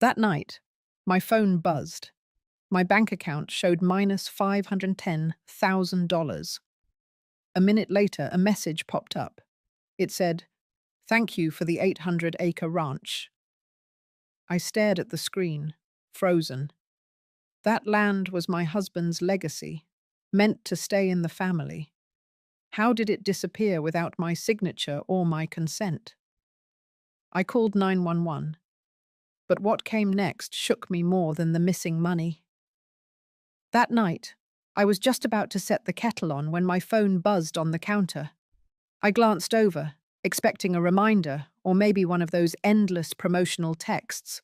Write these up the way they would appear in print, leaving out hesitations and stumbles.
That night, my phone buzzed. My bank account showed minus $510,000. A minute later, a message popped up. It said, "Thank you for the 800-acre ranch." I stared at the screen, frozen. That land was my husband's legacy, meant to stay in the family. How did it disappear without my signature or my consent? I called 911, but what came next shook me more than the missing money. That night, I was just about to set the kettle on when my phone buzzed on the counter. I glanced over, expecting a reminder or maybe one of those endless promotional texts,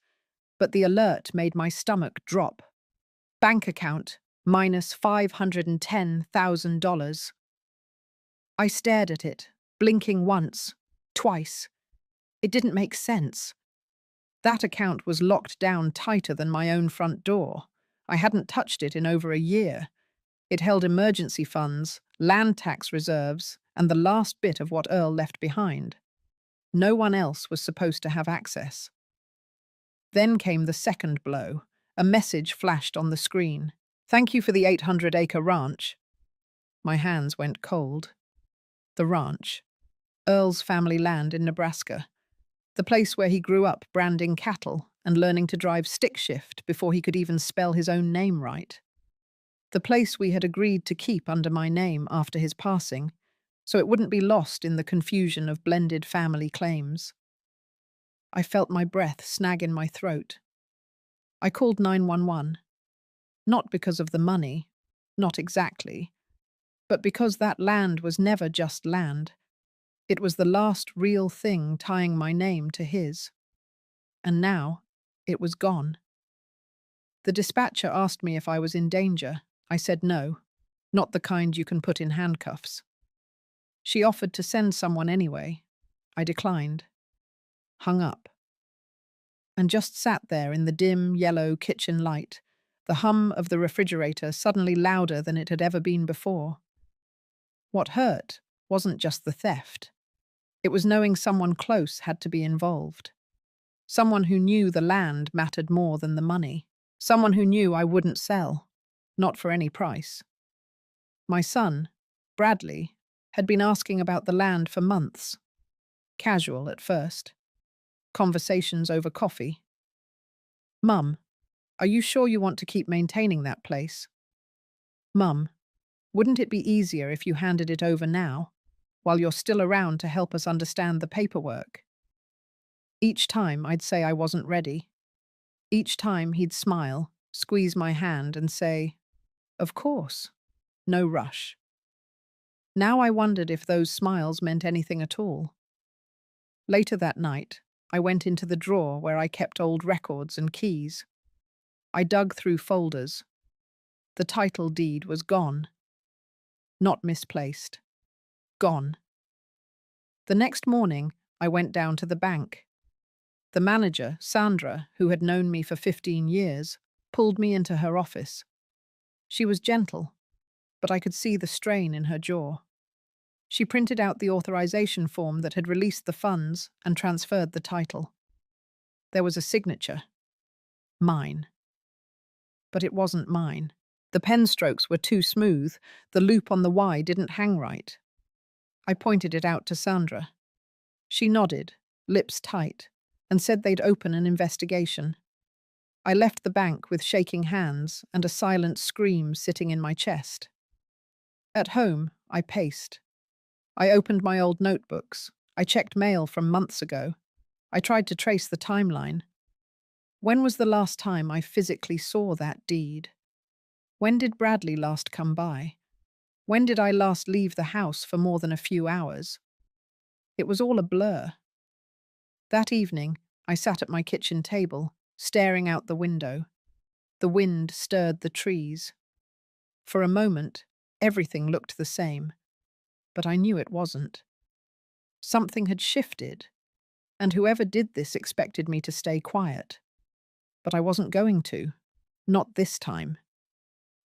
but the alert made my stomach drop. Bank account, minus $510,000. I stared at it, blinking once, twice. It didn't make sense. That account was locked down tighter than my own front door. I hadn't touched it in over a year. It held emergency funds, land tax reserves, and the last bit of what Earl left behind. No one else was supposed to have access. Then came the second blow. A message flashed on the screen. "Thank you for the 800-acre ranch." My hands went cold. The ranch. Earl's family land in Nebraska. The place where he grew up branding cattle and learning to drive stick shift before he could even spell his own name right. The place we had agreed to keep under my name after his passing, so it wouldn't be lost in the confusion of blended family claims. I felt my breath snag in my throat. I called 911. Not because of the money, not exactly, but because that land was never just land. It was the last real thing tying my name to his. And now, it was gone. The dispatcher asked me if I was in danger. I said no, not the kind you can put in handcuffs. She offered to send someone anyway. I declined. Hung up. And just sat there in the dim, yellow kitchen light, the hum of the refrigerator suddenly louder than it had ever been before. What hurt wasn't just the theft. It was knowing someone close had to be involved. Someone who knew the land mattered more than the money. Someone who knew I wouldn't sell, not for any price. My son, Bradley, had been asking about the land for months. Casual at first. Conversations over coffee. "Mum, are you sure you want to keep maintaining that place?" "Mum, wouldn't it be easier if you handed it over now, while you're still around to help us understand the paperwork?" Each time I'd say I wasn't ready. Each time he'd smile, squeeze my hand and say, "Of course, no rush." Now I wondered if those smiles meant anything at all. Later that night, I went into the drawer where I kept old records and keys. I dug through folders. The title deed was gone. Not misplaced. Gone. The next morning, I went down to the bank. The manager, Sandra, who had known me for 15 years, pulled me into her office. She was gentle, but I could see the strain in her jaw. She printed out the authorization form that had released the funds and transferred the title. There was a signature. Mine. But it wasn't mine. The pen strokes were too smooth, the loop on the Y didn't hang right. I pointed it out to Sandra. She nodded, lips tight, and said they'd open an investigation. I left the bank with shaking hands and a silent scream sitting in my chest. At home, I paced. I opened my old notebooks. I checked mail from months ago. I tried to trace the timeline. When was the last time I physically saw that deed? When did Bradley last come by? When did I last leave the house for more than a few hours? It was all a blur. That evening, I sat at my kitchen table, staring out the window. The wind stirred the trees. For a moment, everything looked the same, but I knew it wasn't. Something had shifted, and whoever did this expected me to stay quiet. But I wasn't going to. Not this time.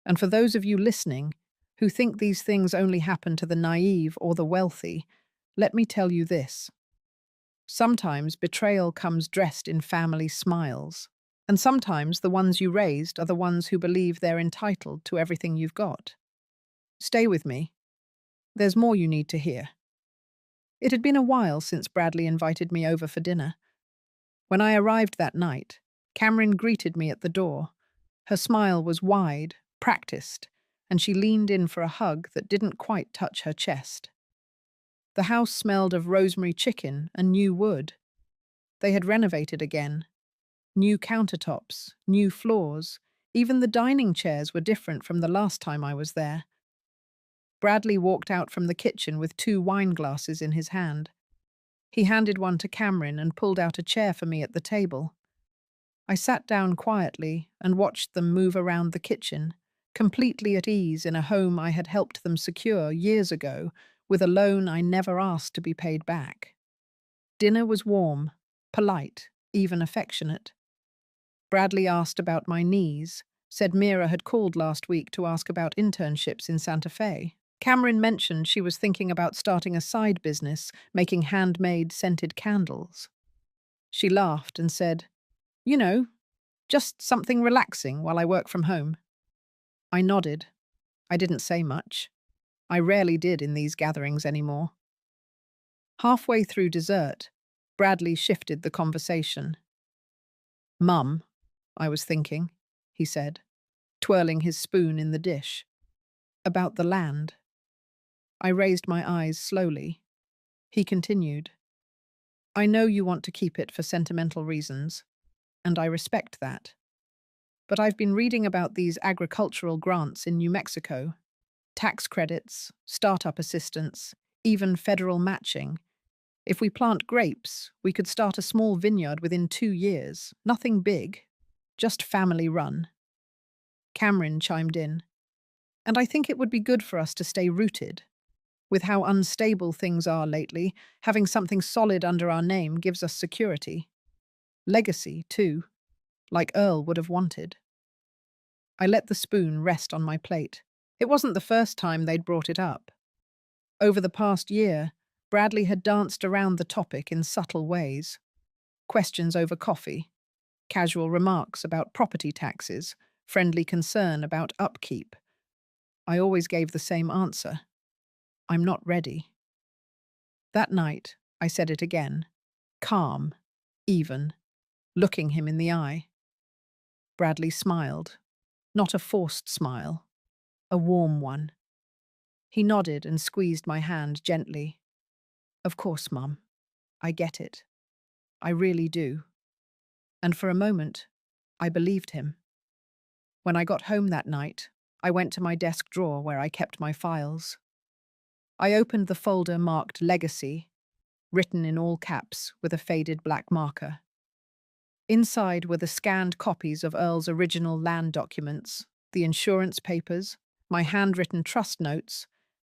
And for those of you listening, who think these things only happen to the naive or the wealthy, let me tell you this. Sometimes betrayal comes dressed in family smiles. And sometimes the ones you raised are the ones who believe they're entitled to everything you've got. Stay with me. There's more you need to hear. It had been a while since Bradley invited me over for dinner. When I arrived that night, Cameron greeted me at the door. Her smile was wide, practiced, and she leaned in for a hug that didn't quite touch her chest. The house smelled of rosemary chicken and new wood. They had renovated again. New countertops, new floors. Even the dining chairs were different from the last time I was there. Bradley walked out from the kitchen with 2 wine glasses in his hand. He handed one to Cameron and pulled out a chair for me at the table. I sat down quietly and watched them move around the kitchen, completely at ease in a home I had helped them secure years ago with a loan I never asked to be paid back. Dinner was warm, polite, even affectionate. Bradley asked about my knees, said Mira had called last week to ask about internships in Santa Fe. Cameron mentioned she was thinking about starting a side business, making handmade scented candles. She laughed and said, "You know, just something relaxing while I work from home." I nodded. I didn't say much. I rarely did in these gatherings anymore. Halfway through dessert, Bradley shifted the conversation. "Mum, I was thinking," he said, twirling his spoon in the dish. "About the land." I raised my eyes slowly. He continued, "I know you want to keep it for sentimental reasons, and I respect that. But I've been reading about these agricultural grants in New Mexico. Tax credits, startup assistance, even federal matching. If we plant grapes, we could start a small vineyard within 2 years. Nothing big, just family run." Cameron chimed in. "And I think it would be good for us to stay rooted. With how unstable things are lately, having something solid under our name gives us security. Legacy, too, like Earl would have wanted." I let the spoon rest on my plate. It wasn't the first time they'd brought it up. Over the past year, Bradley had danced around the topic in subtle ways. Questions over coffee, casual remarks about property taxes, friendly concern about upkeep. I always gave the same answer: "I'm not ready." That night, I said it again, calm, even, looking him in the eye. Bradley smiled, not a forced smile, a warm one. He nodded and squeezed my hand gently. "Of course, Mum. I get it. I really do." And for a moment, I believed him. When I got home that night, I went to my desk drawer where I kept my files. I opened the folder marked Legacy, written in all caps with a faded black marker. Inside were the scanned copies of Earl's original land documents, the insurance papers, my handwritten trust notes,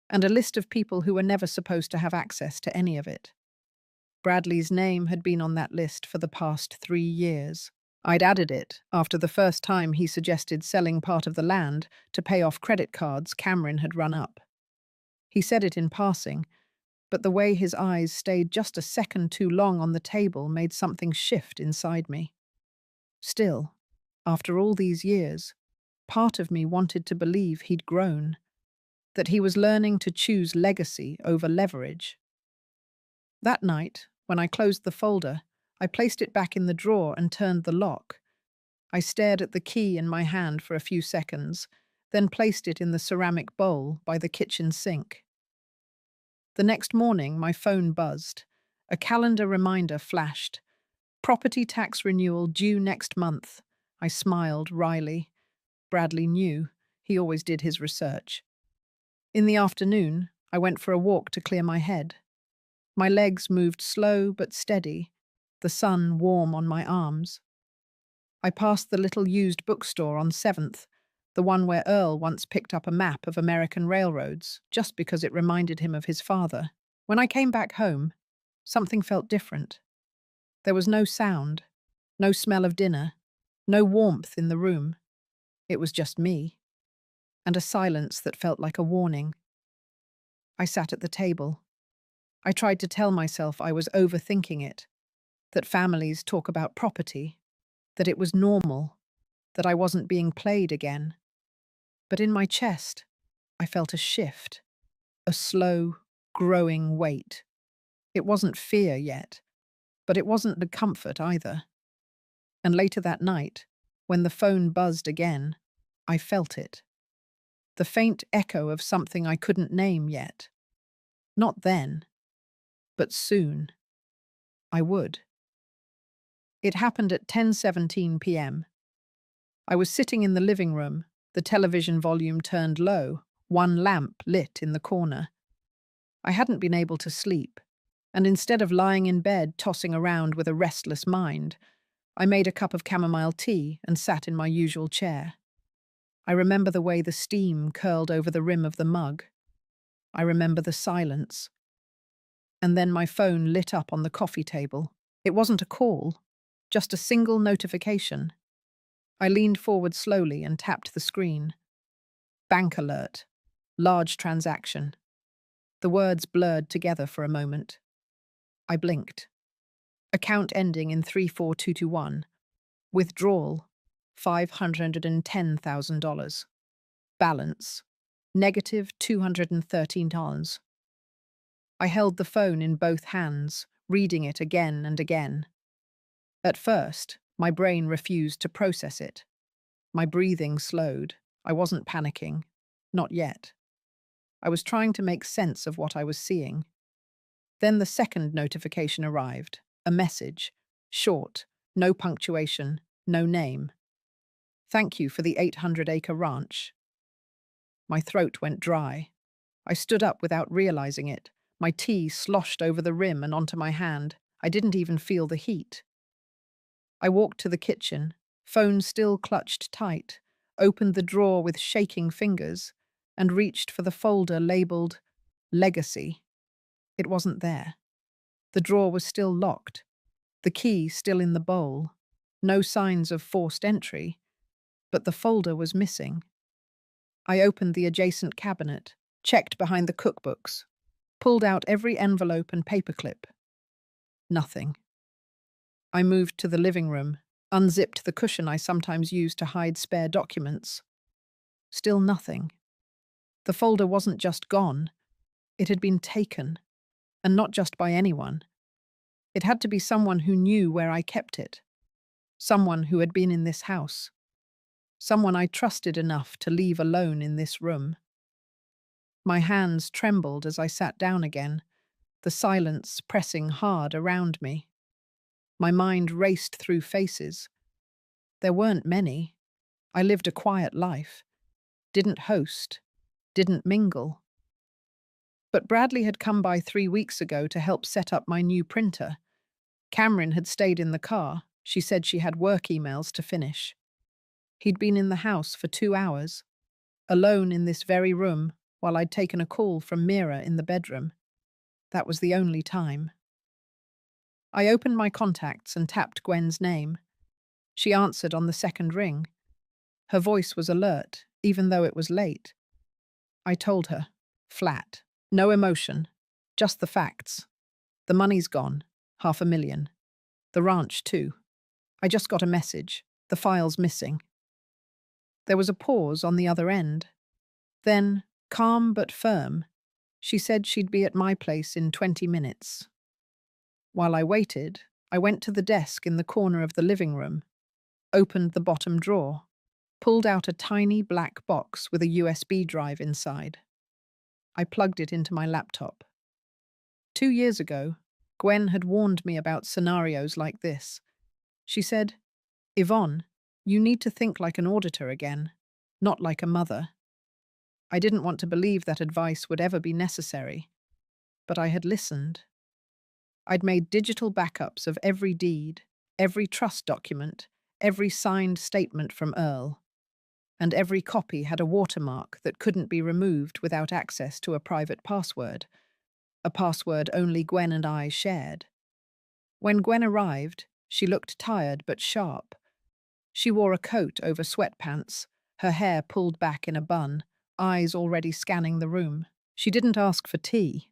and a list of people who were never supposed to have access to any of it. Bradley's name had been on that list for the past 3 years. I'd added it after the first time he suggested selling part of the land to pay off credit cards Cameron had run up. He said it in passing, but the way his eyes stayed just a second too long on the table made something shift inside me. Still, after all these years, part of me wanted to believe he'd grown, that he was learning to choose legacy over leverage. That night, when I closed the folder, I placed it back in the drawer and turned the lock. I stared at the key in my hand for a few seconds, then placed it in the ceramic bowl by the kitchen sink. The next morning, my phone buzzed. A calendar reminder flashed. "Property tax renewal due next month." I smiled wryly. Bradley knew. He always did his research. In the afternoon, I went for a walk to clear my head. My legs moved slow but steady, the sun warm on my arms. I passed the little used bookstore on 7th, the one where Earl once picked up a map of American railroads, just because it reminded him of his father. When I came back home, something felt different. There was no sound, no smell of dinner, no warmth in the room. It was just me, and a silence that felt like a warning. I sat at the table. I tried to tell myself I was overthinking it, that families talk about property, that it was normal, that I wasn't being played again. But in my chest, I felt a shift, a slow, growing weight. It wasn't fear yet, but it wasn't the comfort either. And later that night, when the phone buzzed again, I felt it. The faint echo of something I couldn't name yet. Not then, but soon. I would. It happened at 10:17 p.m. I was sitting in the living room, the television volume turned low, one lamp lit in the corner. I hadn't been able to sleep, and instead of lying in bed tossing around with a restless mind, I made a cup of chamomile tea and sat in my usual chair. I remember the way the steam curled over the rim of the mug. I remember the silence. And then my phone lit up on the coffee table. It wasn't a call, just a single notification. I leaned forward slowly and tapped the screen. Bank alert. Large transaction. The words blurred together for a moment. I blinked. Account ending in 34221. Withdrawal, $510,000. Balance, negative $213. I held the phone in both hands, reading it again and again. At first, my brain refused to process it. My breathing slowed. I wasn't panicking. Not yet. I was trying to make sense of what I was seeing. Then the second notification arrived. A message. Short. No punctuation. No name. Thank you for the 800-acre ranch. My throat went dry. I stood up without realizing it. My tea sloshed over the rim and onto my hand. I didn't even feel the heat. I walked to the kitchen, phone still clutched tight, opened the drawer with shaking fingers, and reached for the folder labeled Legacy. It wasn't there. The drawer was still locked, the key still in the bowl. No signs of forced entry, but the folder was missing. I opened the adjacent cabinet, checked behind the cookbooks, pulled out every envelope and paperclip. Nothing. I moved to the living room, unzipped the cushion I sometimes used to hide spare documents. Still nothing. The folder wasn't just gone, it had been taken, and not just by anyone. It had to be someone who knew where I kept it, someone who had been in this house, someone I trusted enough to leave alone in this room. My hands trembled as I sat down again, the silence pressing hard around me. My mind raced through faces. There weren't many. I lived a quiet life, didn't host, didn't mingle. But Bradley had come by 3 weeks ago to help set up my new printer. Cameron had stayed in the car. She said she had work emails to finish. He'd been in the house for 2 hours, alone in this very room, while I'd taken a call from Mira in the bedroom. That was the only time. I opened my contacts and tapped Gwen's name. She answered on the second ring. Her voice was alert, even though it was late. I told her, flat, no emotion, just the facts. The money's gone, $500,000. The ranch, too. I just got a message. The file's missing. There was a pause on the other end. Then, calm but firm, she said she'd be at my place in 20 minutes. While I waited, I went to the desk in the corner of the living room, opened the bottom drawer, pulled out a tiny black box with a USB drive inside. I plugged it into my laptop. 2 years ago, Gwen had warned me about scenarios like this. She said, Yvonne, you need to think like an auditor again, not like a mother. I didn't want to believe that advice would ever be necessary, but I had listened. I'd made digital backups of every deed, every trust document, every signed statement from Earl, and every copy had a watermark that couldn't be removed without access to a private password, a password only Gwen and I shared. When Gwen arrived, she looked tired but sharp. She wore a coat over sweatpants, her hair pulled back in a bun, eyes already scanning the room. She didn't ask for tea.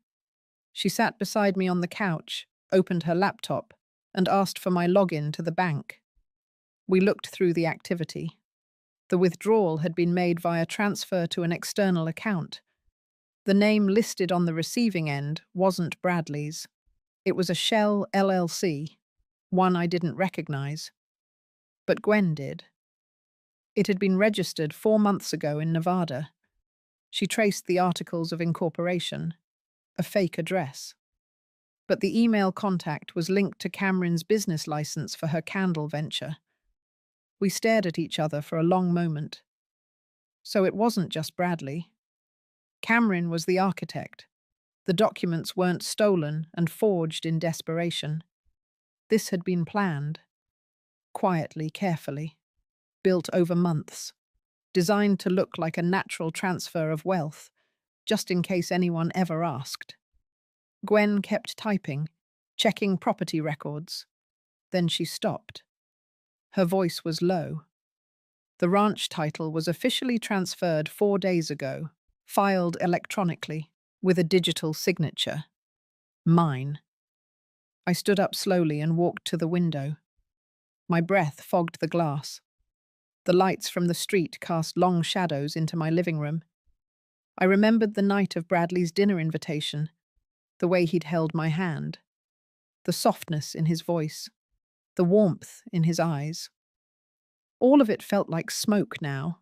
She sat beside me on the couch, opened her laptop, and asked for my login to the bank. We looked through the activity. The withdrawal had been made via transfer to an external account. The name listed on the receiving end wasn't Bradley's. It was a Shell LLC, one I didn't recognize. But Gwen did. It had been registered 4 months ago in Nevada. She traced the articles of incorporation, a fake address. But the email contact was linked to Cameron's business license for her candle venture. We stared at each other for a long moment. So it wasn't just Bradley. Cameron was the architect. The documents weren't stolen and forged in desperation. This had been planned. Quietly, carefully. Built over months. Designed to look like a natural transfer of wealth, just in case anyone ever asked. Gwen kept typing, checking property records. Then she stopped. Her voice was low. The ranch title was officially transferred 4 days ago, filed electronically, with a digital signature. Mine. I stood up slowly and walked to the window. My breath fogged the glass. The lights from the street cast long shadows into my living room. I remembered the night of Bradley's dinner invitation, the way he'd held my hand, the softness in his voice, the warmth in his eyes. All of it felt like smoke now,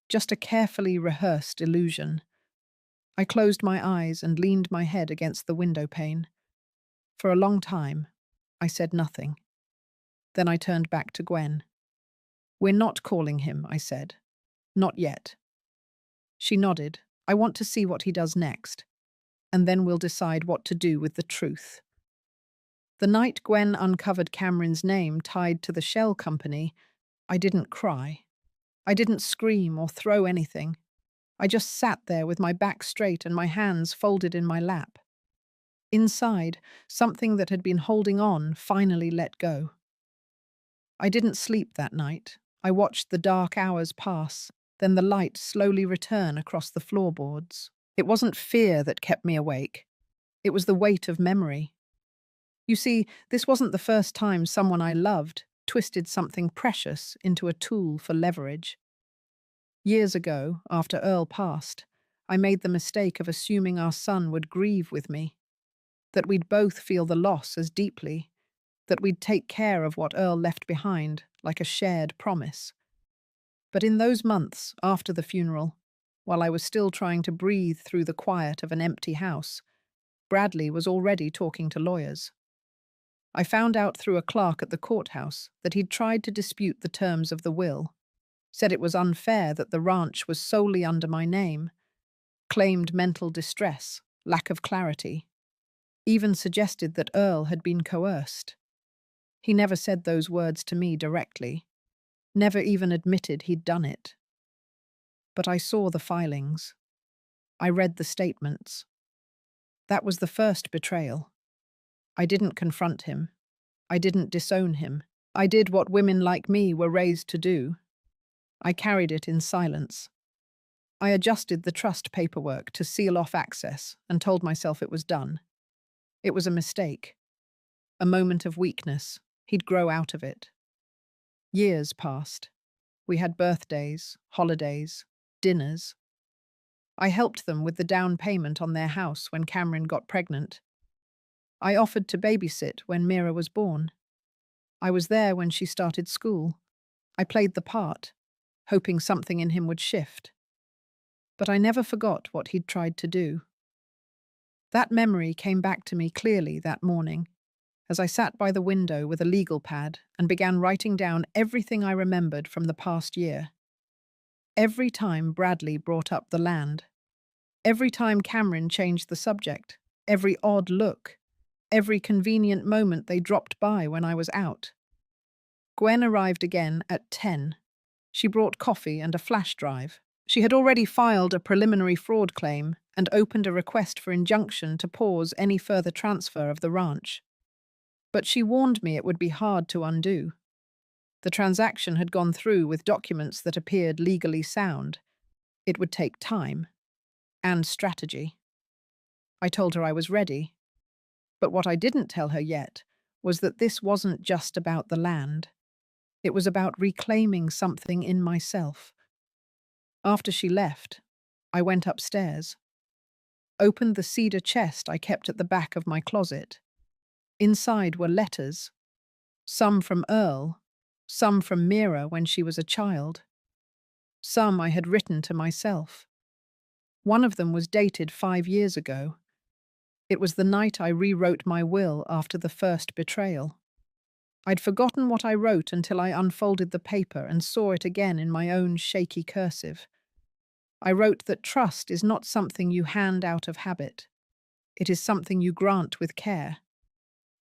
just a carefully rehearsed illusion. I closed my eyes and leaned my head against the window pane. For a long time, I said nothing. Then I turned back to Gwen. "We're not calling him," I said. "Not yet." She nodded. "I want to see what he does next, and then we'll decide what to do with the truth." The night Gwen uncovered Cameron's name tied to the Shell company, I didn't cry. I didn't scream or throw anything. I just sat there with my back straight and my hands folded in my lap. Inside, something that had been holding on finally let go. I didn't sleep that night. I watched the dark hours pass, then the light slowly return across the floorboards. It wasn't fear that kept me awake. It was the weight of memory. You see, this wasn't the first time someone I loved twisted something precious into a tool for leverage. Years ago, after Earl passed, I made the mistake of assuming our son would grieve with me, that we'd both feel the loss as deeply, that we'd take care of what Earl left behind, like a shared promise. But in those months after the funeral, while I was still trying to breathe through the quiet of an empty house, Bradley was already talking to lawyers. I found out through a clerk at the courthouse that he'd tried to dispute the terms of the will, said it was unfair that the ranch was solely under my name, claimed mental distress, lack of clarity, even suggested that Earl had been coerced. He never said those words to me directly, never even admitted he'd done it. But I saw the filings. I read the statements. That was the first betrayal. I didn't confront him. I didn't disown him. I did what women like me were raised to do. I carried it in silence. I adjusted the trust paperwork to seal off access and told myself it was done. It was a mistake. A moment of weakness. He'd grow out of it. Years passed. We had birthdays, holidays, dinners. I helped them with the down payment on their house when Cameron got pregnant. I offered to babysit when Mira was born. I was there when she started school. I played the part, hoping something in him would shift. But I never forgot what he'd tried to do. That memory came back to me clearly that morning, as I sat by the window with a legal pad and began writing down everything I remembered from the past year. Every time Bradley brought up the land, every time Cameron changed the subject, every odd look, every convenient moment they dropped by when I was out. Gwen arrived again at 10. She brought coffee and a flash drive. She had already filed a preliminary fraud claim and opened a request for injunction to pause any further transfer of the ranch. But she warned me it would be hard to undo. The transaction had gone through with documents that appeared legally sound. It would take time and strategy. I told her I was ready. But what I didn't tell her yet was that this wasn't just about the land. It was about reclaiming something in myself. After she left, I went upstairs, opened the cedar chest I kept at the back of my closet. Inside were letters, some from Earl, some from Mira when she was a child, some I had written to myself. One of them was dated 5 years ago. It was the night I rewrote my will after the first betrayal. I'd forgotten what I wrote until I unfolded the paper and saw it again in my own shaky cursive. I wrote that trust is not something you hand out of habit. It is something you grant with care.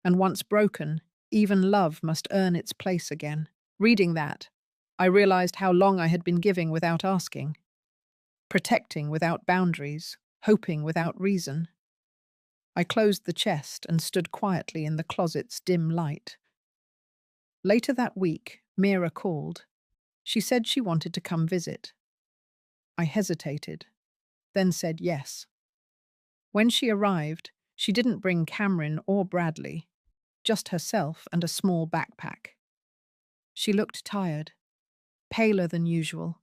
And once broken, even love must earn its place again. Reading that, I realized how long I had been giving without asking, protecting without boundaries, hoping without reason. I closed the chest and stood quietly in the closet's dim light. Later that week, Mira called. She said she wanted to come visit. I hesitated, then said yes. When she arrived, she didn't bring Cameron or Bradley, just herself and a small backpack. She looked tired, paler than usual,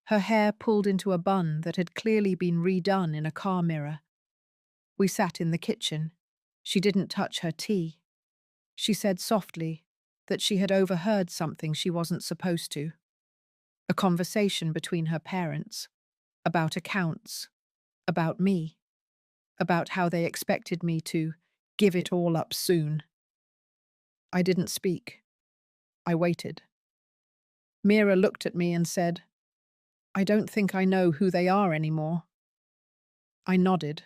her hair pulled into a bun that had clearly been redone in a car mirror. We sat in the kitchen. She didn't touch her tea. She said softly that she had overheard something she wasn't supposed to. A conversation between her parents, about accounts, about me, about how they expected me to give it all up soon. I didn't speak. I waited. Mira looked at me and said, "I don't think I know who they are anymore." I nodded.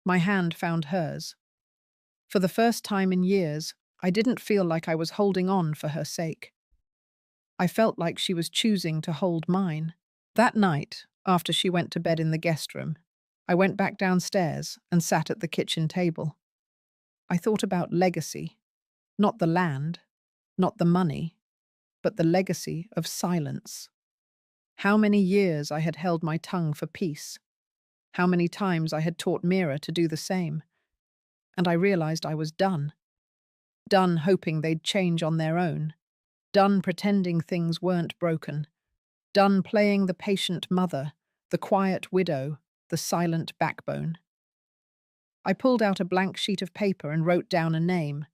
My hand found hers. For the first time in years, I didn't feel like I was holding on for her sake. I felt like she was choosing to hold mine. That night, after she went to bed in the guest room, I went back downstairs and sat at the kitchen table. I thought about legacy, not the land, not the money, but the legacy of silence. How many years I had held my tongue for peace. How many times I had taught Mira to do the same. And I realized I was done. Done hoping they'd change on their own. Done pretending things weren't broken. Done playing the patient mother, the quiet widow, the silent backbone. I pulled out a blank sheet of paper and wrote down a name.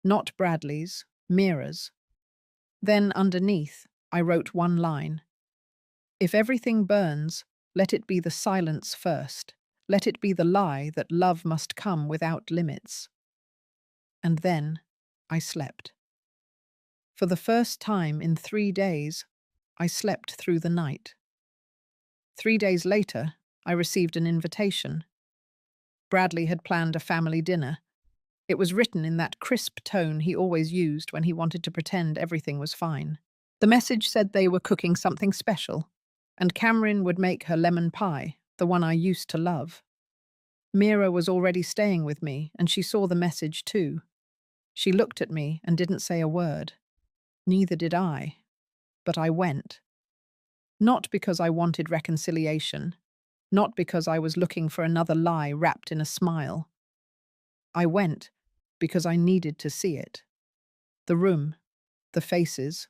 Not Bradley's, Mira's. Then underneath, I wrote one line. If everything burns, let it be the silence first. Let it be the lie that love must come without limits. And then I slept. For the first time in 3 days, I slept through the night. 3 days later, I received an invitation. Bradley had planned a family dinner. It was written in that crisp tone he always used when he wanted to pretend everything was fine. The message said they were cooking something special, and Cameron would make her lemon pie, the one I used to love. Mira was already staying with me, and she saw the message too. She looked at me and didn't say a word. Neither did I. But I went. Not because I wanted reconciliation, not because I was looking for another lie wrapped in a smile. I went because I needed to see it. The room, the faces,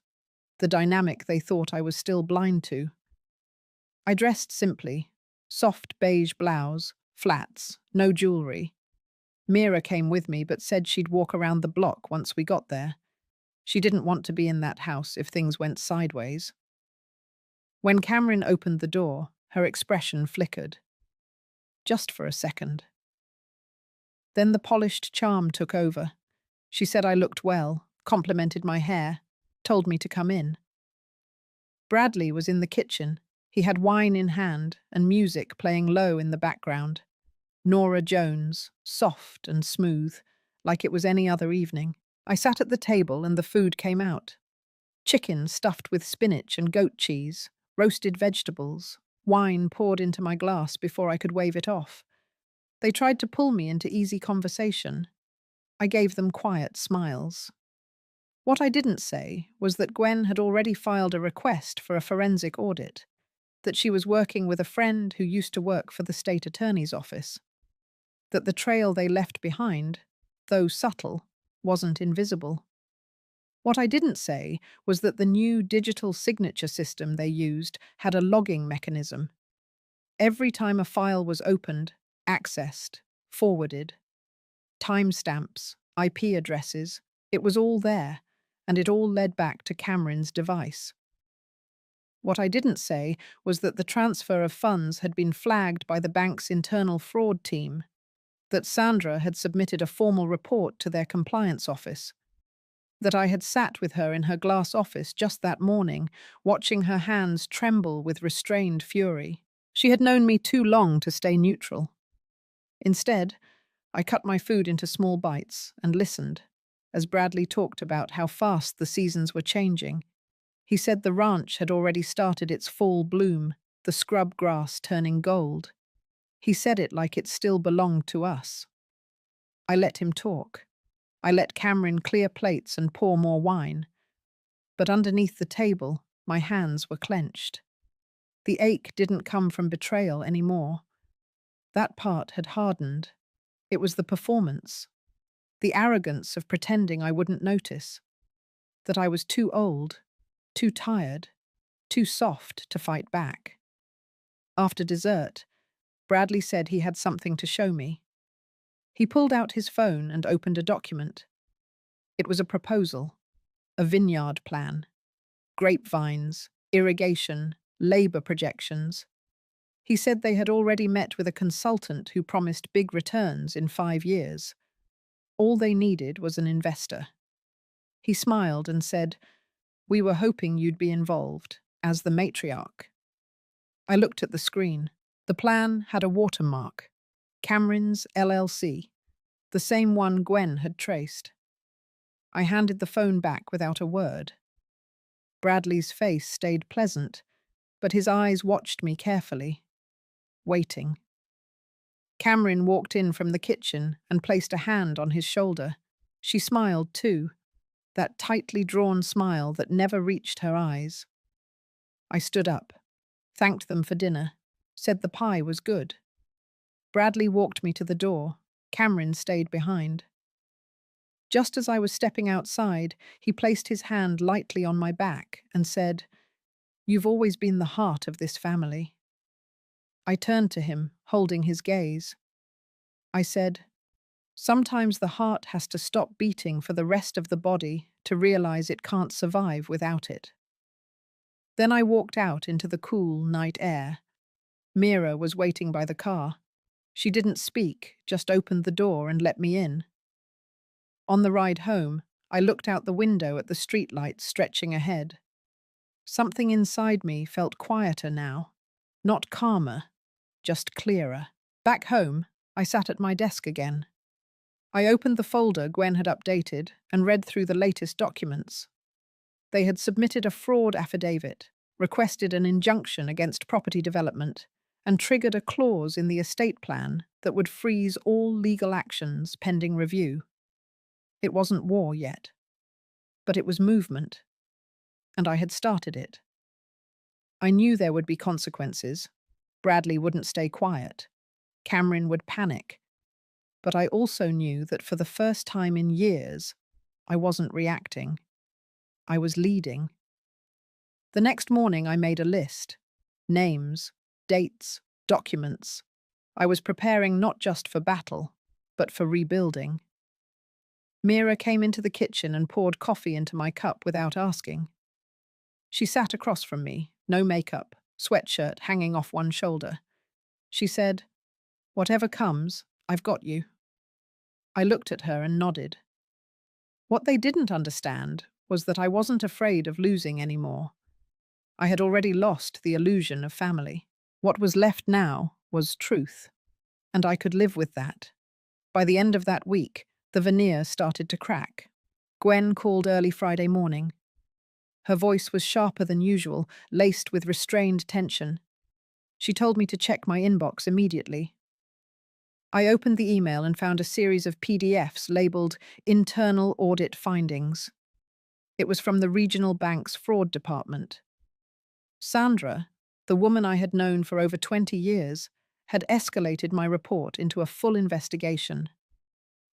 the dynamic they thought I was still blind to. I dressed simply, soft beige blouse, flats, no jewelry. Mira came with me but said she'd walk around the block once we got there. She didn't want to be in that house if things went sideways. When Cameron opened the door, her expression flickered. Just for a second. Then the polished charm took over. She said I looked well, complimented my hair, told me to come in. Bradley was in the kitchen. He had wine in hand and music playing low in the background. Nora Jones, soft and smooth, like it was any other evening. I sat at the table and the food came out. Chicken stuffed with spinach and goat cheese, roasted vegetables, wine poured into my glass before I could wave it off. They tried to pull me into easy conversation. I gave them quiet smiles. What I didn't say was that Gwen had already filed a request for a forensic audit, that she was working with a friend who used to work for the state attorney's office, that the trail they left behind, though subtle, wasn't invisible. What I didn't say was that the new digital signature system they used had a logging mechanism. Every time a file was opened, accessed, forwarded, timestamps, IP addresses, it was all there, and it all led back to Cameron's device. What I didn't say was that the transfer of funds had been flagged by the bank's internal fraud team, that Sandra had submitted a formal report to their compliance office, that I had sat with her in her glass office just that morning, watching her hands tremble with restrained fury. She had known me too long to stay neutral. Instead, I cut my food into small bites and listened as Bradley talked about how fast the seasons were changing. He said the ranch had already started its fall bloom, the scrub grass turning gold. He said it like it still belonged to us. I let him talk. I let Cameron clear plates and pour more wine. But underneath the table, my hands were clenched. The ache didn't come from betrayal anymore. That part had hardened. It was the performance, the arrogance of pretending I wouldn't notice, that I was too old, too tired, too soft to fight back. After dessert, Bradley said he had something to show me. He pulled out his phone and opened a document. It was a proposal, a vineyard plan, grapevines, irrigation, labor projections. He said they had already met with a consultant who promised big returns in 5 years. All they needed was an investor. He smiled and said, "We were hoping you'd be involved, as the matriarch." I looked at the screen. The plan had a watermark, Cameron's LLC, the same one Gwen had traced. I handed the phone back without a word. Bradley's face stayed pleasant, but his eyes watched me carefully, waiting. Cameron walked in from the kitchen and placed a hand on his shoulder. She smiled too, that tightly drawn smile that never reached her eyes. I stood up, thanked them for dinner, said the pie was good. Bradley walked me to the door. Cameron stayed behind. Just as I was stepping outside, he placed his hand lightly on my back and said, "You've always been the heart of this family." I turned to him, holding his gaze. I said, "Sometimes the heart has to stop beating for the rest of the body to realize it can't survive without it." Then I walked out into the cool night air. Mira was waiting by the car. She didn't speak, just opened the door and let me in. On the ride home, I looked out the window at the streetlights stretching ahead. Something inside me felt quieter now, not calmer, just clearer. Back home, I sat at my desk again. I opened the folder Gwen had updated and read through the latest documents. They had submitted a fraud affidavit, requested an injunction against property development, and triggered a clause in the estate plan that would freeze all legal actions pending review. It wasn't war yet, but it was movement, and I had started it. I knew there would be consequences. Bradley wouldn't stay quiet. Cameron would panic. But I also knew that for the first time in years, I wasn't reacting. I was leading. The next morning I made a list. Names, dates, documents. I was preparing not just for battle, but for rebuilding. Mira came into the kitchen and poured coffee into my cup without asking. She sat across from me, no makeup, sweatshirt hanging off one shoulder. She said, "Whatever comes, I've got you." I looked at her and nodded. What they didn't understand was that I wasn't afraid of losing anymore. I had already lost the illusion of family. What was left now was truth, and I could live with that. By the end of that week, the veneer started to crack. Gwen called early Friday morning. Her voice was sharper than usual, laced with restrained tension. She told me to check my inbox immediately. I opened the email and found a series of PDFs labeled Internal Audit Findings. It was from the regional bank's fraud department. Sandra, the woman I had known for over 20 years, had escalated my report into a full investigation.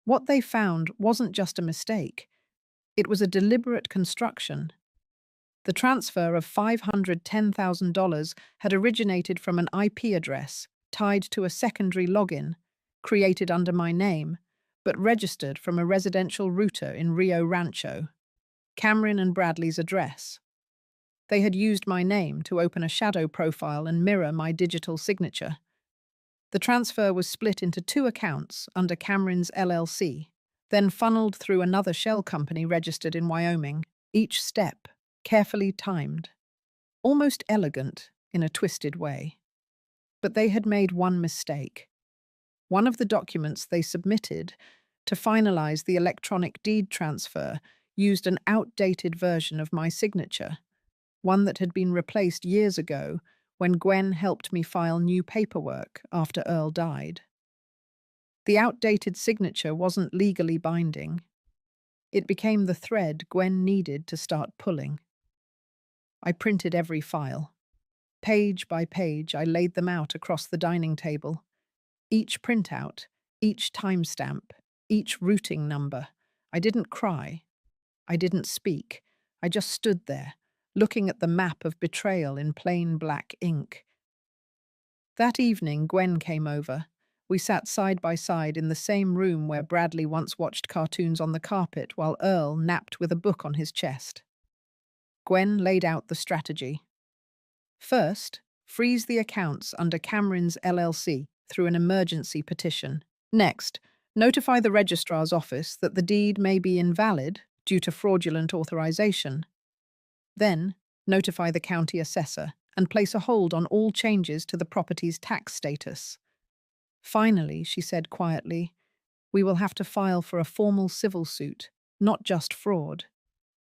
What they found wasn't just a mistake. It was a deliberate construction. The transfer of $510,000 had originated from an IP address tied to a secondary login, created under my name, but registered from a residential router in Rio Rancho, Cameron and Bradley's address. They had used my name to open a shadow profile and mirror my digital signature. The transfer was split into two accounts under Cameron's LLC, then funneled through another shell company registered in Wyoming, each step carefully timed, almost elegant in a twisted way. But they had made one mistake. One of the documents they submitted to finalize the electronic deed transfer used an outdated version of my signature, one that had been replaced years ago when Gwen helped me file new paperwork after Earl died. The outdated signature wasn't legally binding. It became the thread Gwen needed to start pulling. I printed every file. Page by page, I laid them out across the dining table. Each printout, each timestamp, each routing number. I didn't cry. I didn't speak. I just stood there, looking at the map of betrayal in plain black ink. That evening, Gwen came over. We sat side by side in the same room where Bradley once watched cartoons on the carpet while Earl napped with a book on his chest. Gwen laid out the strategy. First, freeze the accounts under Cameron's LLC through an emergency petition. Next, notify the registrar's office that the deed may be invalid due to fraudulent authorization. Then, notify the county assessor and place a hold on all changes to the property's tax status. Finally, she said quietly, we will have to file for a formal civil suit, not just fraud.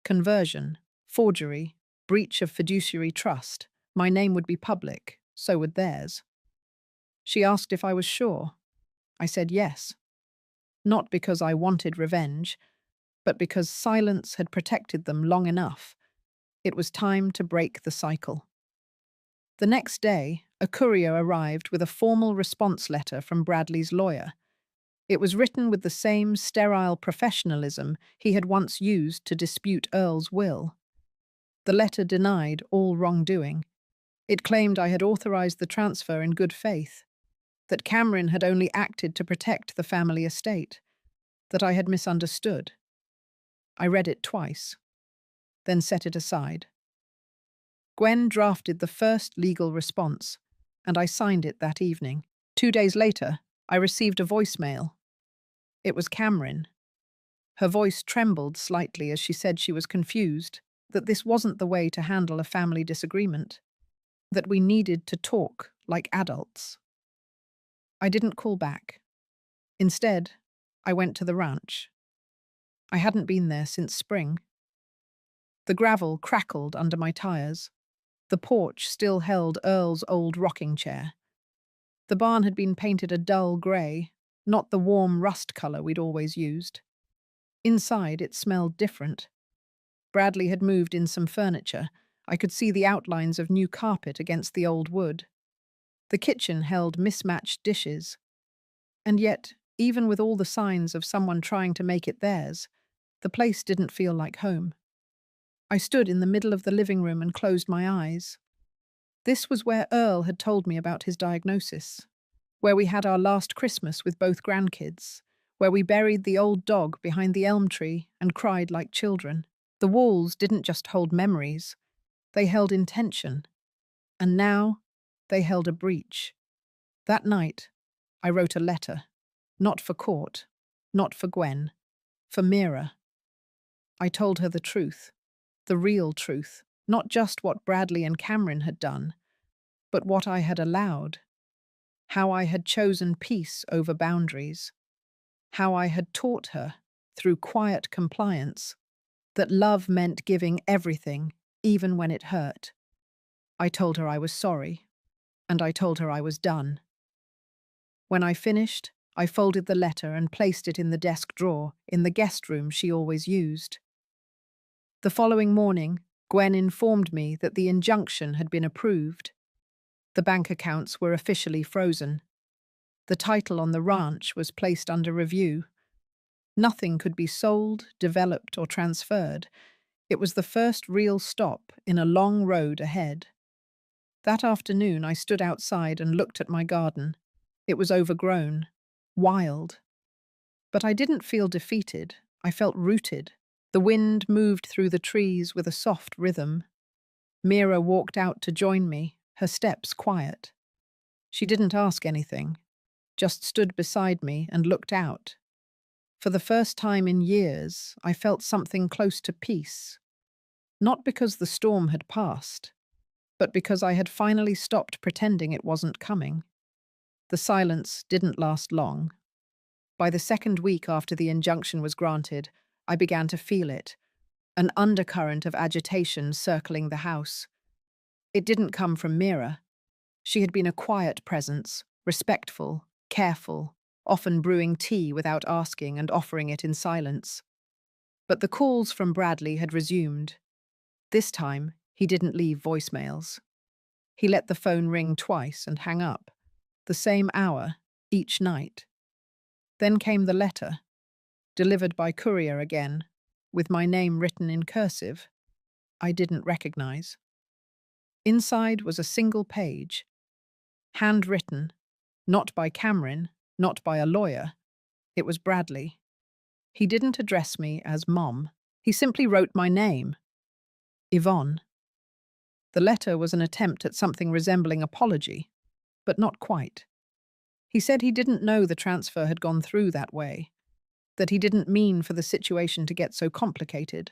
Conversion, forgery, breach of fiduciary trust. My name would be public, so would theirs. She asked if I was sure. I said yes. Not because I wanted revenge, but because silence had protected them long enough. It was time to break the cycle. The next day, a courier arrived with a formal response letter from Bradley's lawyer. It was written with the same sterile professionalism he had once used to dispute Earl's will. The letter denied all wrongdoing. It claimed I had authorized the transfer in good faith, that Cameron had only acted to protect the family estate, that I had misunderstood. I read it twice, then set it aside. Gwen drafted the first legal response, and I signed it that evening. 2 days later, I received a voicemail. It was Cameron. Her voice trembled slightly as she said she was confused, that this wasn't the way to handle a family disagreement, that we needed to talk like adults. I didn't call back. Instead, I went to the ranch. I hadn't been there since spring. The gravel crackled under my tires. The porch still held Earl's old rocking chair. The barn had been painted a dull grey, not the warm rust colour we'd always used. Inside, it smelled different. Bradley had moved in some furniture. I could see the outlines of new carpet against the old wood. The kitchen held mismatched dishes. And yet, even with all the signs of someone trying to make it theirs, the place didn't feel like home. I stood in the middle of the living room and closed my eyes. This was where Earl had told me about his diagnosis, where we had our last Christmas with both grandkids, where we buried the old dog behind the elm tree and cried like children. The walls didn't just hold memories, they held intention. And now, they held a breach. That night, I wrote a letter, not for court, not for Gwen, for Mira. I told her the truth, the real truth, not just what Bradley and Cameron had done, but what I had allowed, how I had chosen peace over boundaries, how I had taught her, through quiet compliance, that love meant giving everything, even when it hurt. I told her I was sorry, and I told her I was done. When I finished, I folded the letter and placed it in the desk drawer in the guest room she always used. The following morning, Gwen informed me that the injunction had been approved. The bank accounts were officially frozen. The title on the ranch was placed under review. Nothing could be sold, developed, or transferred. It was the first real stop in a long road ahead. That afternoon, I stood outside and looked at my garden. It was overgrown, wild. But I didn't feel defeated. I felt rooted. The wind moved through the trees with a soft rhythm. Mira walked out to join me, her steps quiet. She didn't ask anything, just stood beside me and looked out. For the first time in years, I felt something close to peace. Not because the storm had passed, but because I had finally stopped pretending it wasn't coming. The silence didn't last long. By the second week after the injunction was granted, I began to feel it, an undercurrent of agitation circling the house. It didn't come from Mira. She had been a quiet presence, respectful, careful, often brewing tea without asking and offering it in silence. But the calls from Bradley had resumed. This time, he didn't leave voicemails. He let the phone ring twice and hang up, the same hour, each night. Then came the letter, delivered by courier again, with my name written in cursive I didn't recognize. Inside was a single page, handwritten, not by Cameron, not by a lawyer. It was Bradley. He didn't address me as Mom. He simply wrote my name, Yvonne. The letter was an attempt at something resembling apology, but not quite. He said he didn't know the transfer had gone through that way, that he didn't mean for the situation to get so complicated,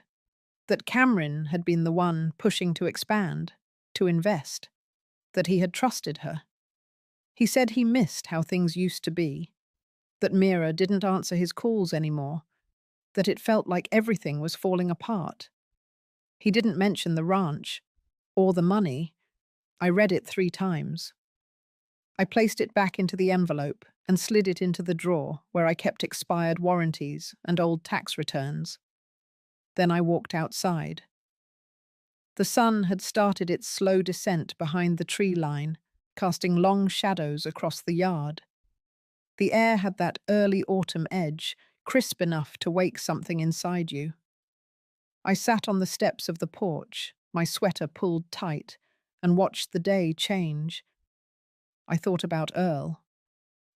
that Cameron had been the one pushing to expand, to invest, that he had trusted her. He said he missed how things used to be, that Mira didn't answer his calls anymore, that it felt like everything was falling apart. He didn't mention the ranch, or the money. I read it 3 times. I placed it back into the envelope and slid it into the drawer where I kept expired warranties and old tax returns. Then I walked outside. The sun had started its slow descent behind the tree line, casting long shadows across the yard. The air had that early autumn edge, crisp enough to wake something inside you. I sat on the steps of the porch, my sweater pulled tight, and watched the day change. I thought about Earl.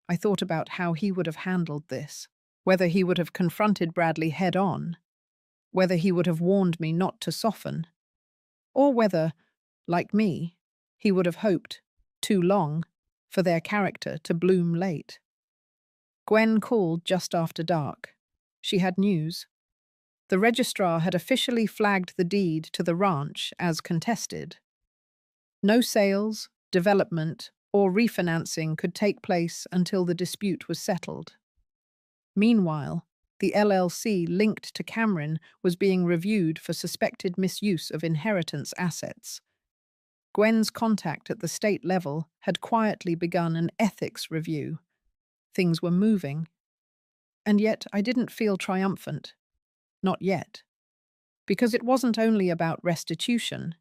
I thought about how he would have handled this, whether he would have confronted Bradley head-on, whether he would have warned me not to soften, or whether, like me, he would have hoped, too long, for their character to bloom late. Gwen called just after dark. She had news. The registrar had officially flagged the deed to the ranch as contested. No sales, development, or refinancing could take place until the dispute was settled. Meanwhile, the LLC linked to Cameron was being reviewed for suspected misuse of inheritance assets. Gwen's contact at the state level had quietly begun an ethics review. Things were moving. And yet I didn't feel triumphant. Not yet. Because it wasn't only about restitution,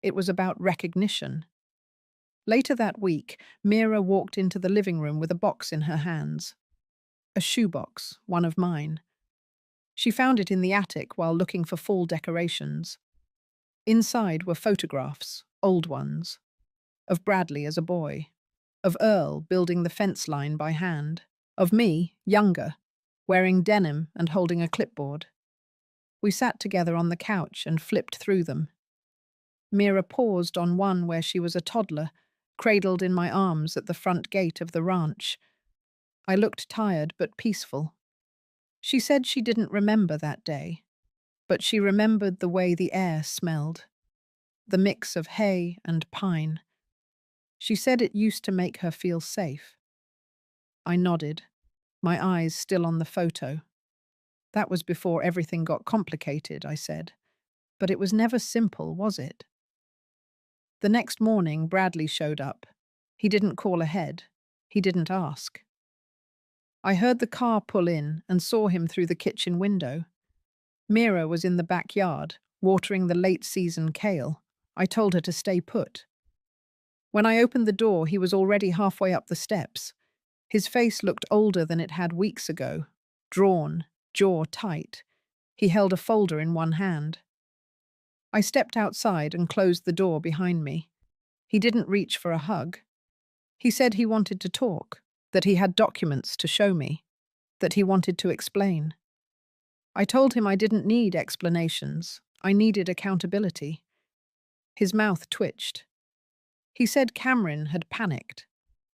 it was about recognition. Later that week, Mira walked into the living room with a box in her hands. A shoebox, one of mine. She found it in the attic while looking for fall decorations. Inside were photographs, old ones, of Bradley as a boy, of Earl building the fence line by hand, of me, younger, wearing denim and holding a clipboard. We sat together on the couch and flipped through them. Mira paused on one where she was a toddler, cradled in my arms at the front gate of the ranch. I looked tired but peaceful. She said she didn't remember that day, but she remembered the way the air smelled, the mix of hay and pine. She said it used to make her feel safe. I nodded, my eyes still on the photo. That was before everything got complicated, I said. But it was never simple, was it? The next morning, Bradley showed up. He didn't call ahead. He didn't ask. I heard the car pull in and saw him through the kitchen window. Mira was in the backyard, watering the late-season kale. I told her to stay put. When I opened the door, he was already halfway up the steps. His face looked older than it had weeks ago, drawn, jaw tight. He held a folder in one hand. I stepped outside and closed the door behind me. He didn't reach for a hug. He said he wanted to talk, that he had documents to show me, that he wanted to explain. I told him I didn't need explanations. I needed accountability. His mouth twitched. He said Cameron had panicked,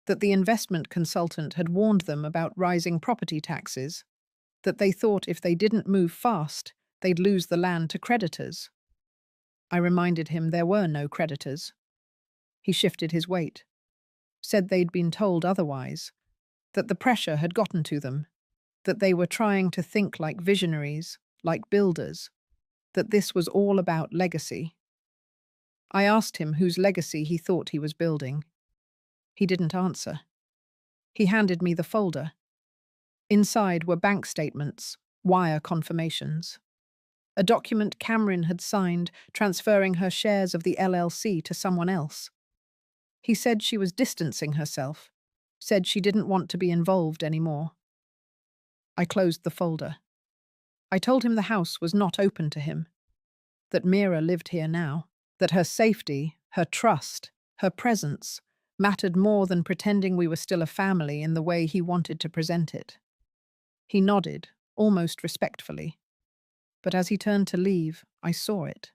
that the investment consultant had warned them about rising property taxes, that they thought if they didn't move fast, they'd lose the land to creditors. I reminded him there were no creditors. He shifted his weight, said they'd been told otherwise, that the pressure had gotten to them, that they were trying to think like visionaries, like builders, that this was all about legacy. I asked him whose legacy he thought he was building. He didn't answer. He handed me the folder. Inside were bank statements, wire confirmations. A document Cameron had signed transferring her shares of the LLC to someone else. He said she was distancing herself, said she didn't want to be involved anymore. I closed the folder. I told him the house was not open to him, that Mira lived here now, that her safety, her trust, her presence mattered more than pretending we were still a family in the way he wanted to present it. He nodded, almost respectfully. But as he turned to leave, I saw it.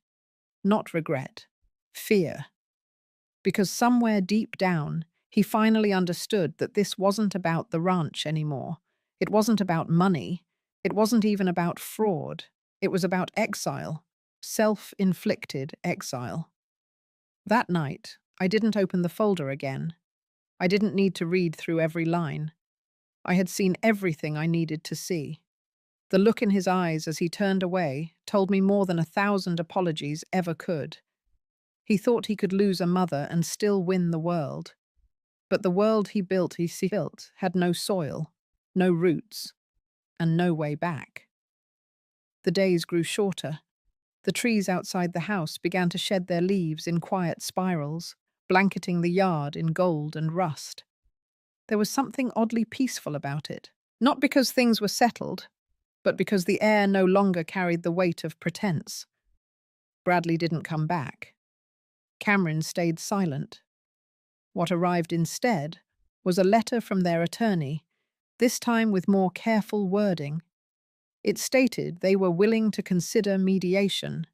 Not regret, fear. Because somewhere deep down, he finally understood that this wasn't about the ranch anymore. It wasn't about money. It wasn't even about fraud. It was about exile, self-inflicted exile. That night, I didn't open the folder again. I didn't need to read through every line. I had seen everything I needed to see. The look in his eyes as he turned away told me more than 1,000 apologies ever could. He thought he could lose a mother and still win the world. But the world he built had no soil, no roots, and no way back. The days grew shorter. The trees outside the house began to shed their leaves in quiet spirals, blanketing the yard in gold and rust. There was something oddly peaceful about it, not because things were settled, but because the air no longer carried the weight of pretense. Bradley didn't come back. Cameron stayed silent. What arrived instead was a letter from their attorney, this time with more careful wording. It stated they were willing to consider mediation,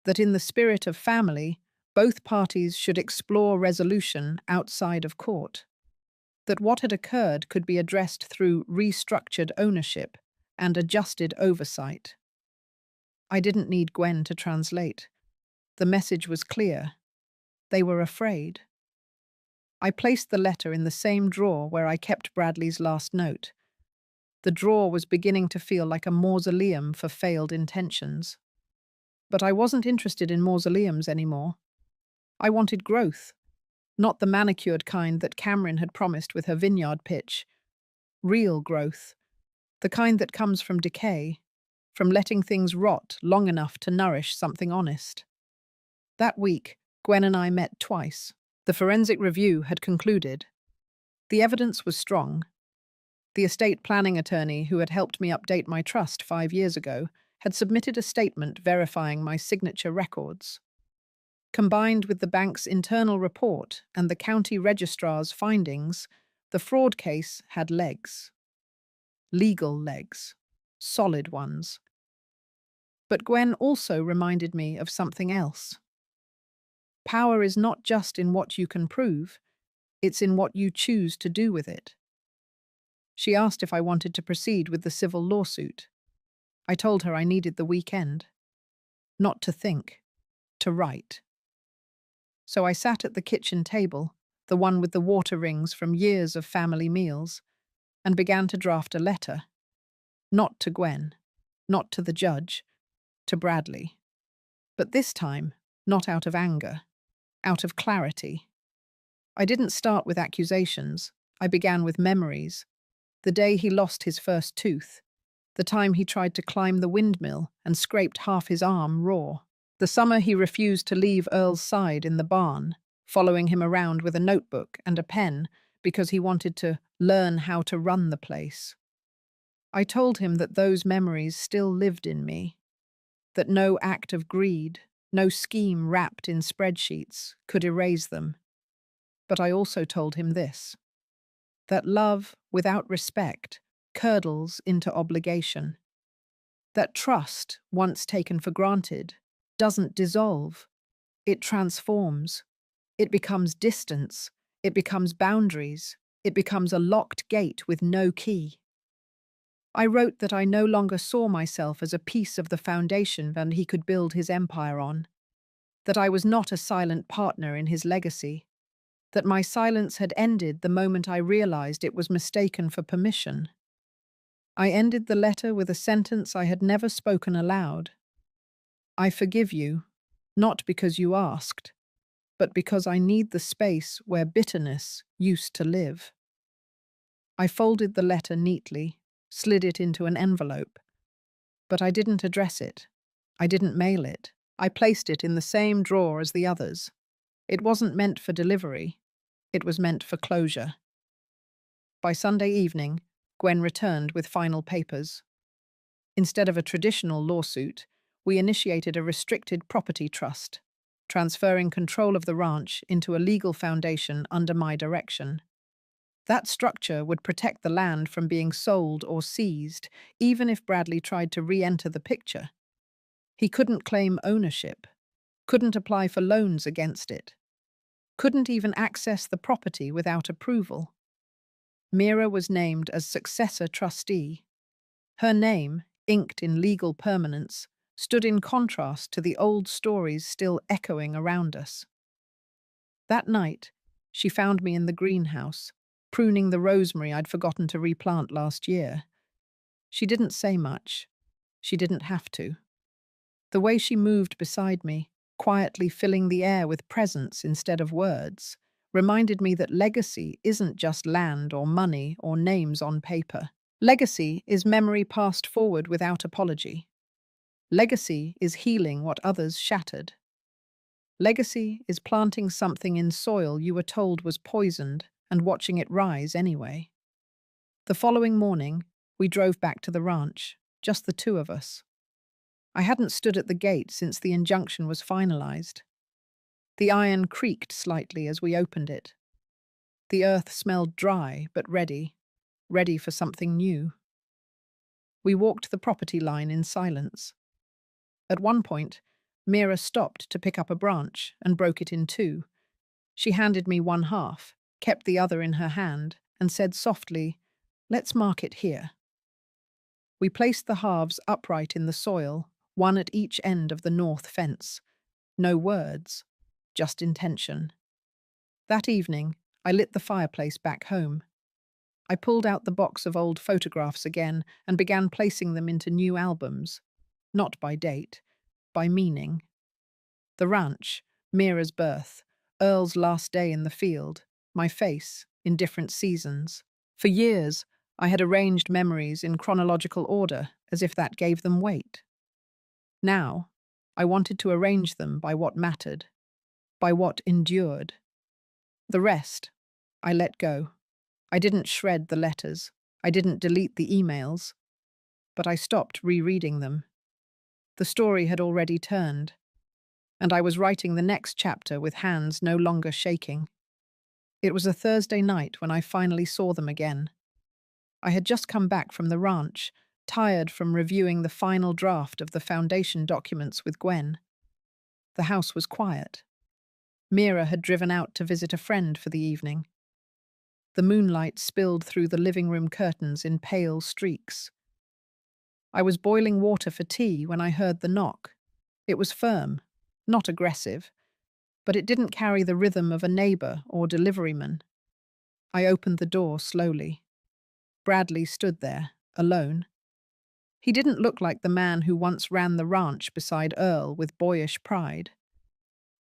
that in the spirit of family, both parties should explore resolution outside of court, that what had occurred could be addressed through restructured ownership and adjusted oversight. I didn't need Gwen to translate. The message was clear. They were afraid. I placed the letter in the same drawer where I kept Bradley's last note. The drawer was beginning to feel like a mausoleum for failed intentions. But I wasn't interested in mausoleums anymore. I wanted growth, not the manicured kind that Cameron had promised with her vineyard pitch. Real growth, the kind that comes from decay, from letting things rot long enough to nourish something honest. That week, Gwen and I met twice. The forensic review had concluded. The evidence was strong. The estate planning attorney who had helped me update my trust 5 years ago had submitted a statement verifying my signature records. Combined with the bank's internal report and the county registrar's findings, the fraud case had legs. Legal legs. Solid ones. But Gwen also reminded me of something else. Power is not just in what you can prove, it's in what you choose to do with it. She asked if I wanted to proceed with the civil lawsuit. I told her I needed the weekend. Not to think, to write. So I sat at the kitchen table, the one with the water rings from years of family meals, and began to draft a letter. Not to Gwen, not to the judge, to Bradley. But this time, not out of anger, out of clarity. I didn't start with accusations. I began with memories. The day he lost his first tooth, the time he tried to climb the windmill and scraped half his arm raw, the summer he refused to leave Earl's side in the barn, following him around with a notebook and a pen because he wanted to learn how to run the place. I told him that those memories still lived in me, that no act of greed, no scheme wrapped in spreadsheets could erase them. But I also told him this, that love without respect curdles into obligation, that trust, once taken for granted, doesn't dissolve, it transforms, it becomes distance, it becomes boundaries, it becomes a locked gate with no key. I wrote that I no longer saw myself as a piece of the foundation that he could build his empire on, that I was not a silent partner in his legacy, that my silence had ended the moment I realized it was mistaken for permission. I ended the letter with a sentence I had never spoken aloud. I forgive you, not because you asked, but because I need the space where bitterness used to live. I folded the letter neatly, slid it into an envelope, but I didn't address it. I didn't mail it. I placed it in the same drawer as the others. It wasn't meant for delivery. It was meant for closure. By Sunday evening, Gwen returned with final papers. Instead of a traditional lawsuit, we initiated a restricted property trust, transferring control of the ranch into a legal foundation under my direction. That structure would protect the land from being sold or seized, even if Bradley tried to re-enter the picture. He couldn't claim ownership, couldn't apply for loans against it, couldn't even access the property without approval. Mira was named as successor trustee. Her name, inked in legal permanence, stood in contrast to the old stories still echoing around us. That night, she found me in the greenhouse, pruning the rosemary I'd forgotten to replant last year. She didn't say much. She didn't have to. The way she moved beside me, quietly filling the air with presence instead of words, reminded me that legacy isn't just land or money or names on paper. Legacy is memory passed forward without apology. Legacy is healing what others shattered. Legacy is planting something in soil you were told was poisoned and watching it rise anyway. The following morning, we drove back to the ranch, just the two of us. I hadn't stood at the gate since the injunction was finalized. The iron creaked slightly as we opened it. The earth smelled dry but ready for something new. We walked the property line in silence. At one point, Mira stopped to pick up a branch and broke it in two. She handed me one half, kept the other in her hand, and said softly, "Let's mark it here." We placed the halves upright in the soil, one at each end of the north fence. No words, just intention. That evening, I lit the fireplace back home. I pulled out the box of old photographs again and began placing them into new albums, not by date, by meaning. The ranch, Mira's birth, Earl's last day in the field, my face, in different seasons. For years, I had arranged memories in chronological order, as if that gave them weight. Now, I wanted to arrange them by what mattered, by what endured. The rest, I let go. I didn't shred the letters. I didn't delete the emails. But I stopped rereading them. The story had already turned, and I was writing the next chapter with hands no longer shaking. It was a Thursday night when I finally saw them again. I had just come back from the ranch, tired from reviewing the final draft of the foundation documents with Gwen. The house was quiet. Mira had driven out to visit a friend for the evening. The moonlight spilled through the living room curtains in pale streaks. I was boiling water for tea when I heard the knock. It was firm, not aggressive, but it didn't carry the rhythm of a neighbor or deliveryman. I opened the door slowly. Bradley stood there, alone. He didn't look like the man who once ran the ranch beside Earl with boyish pride.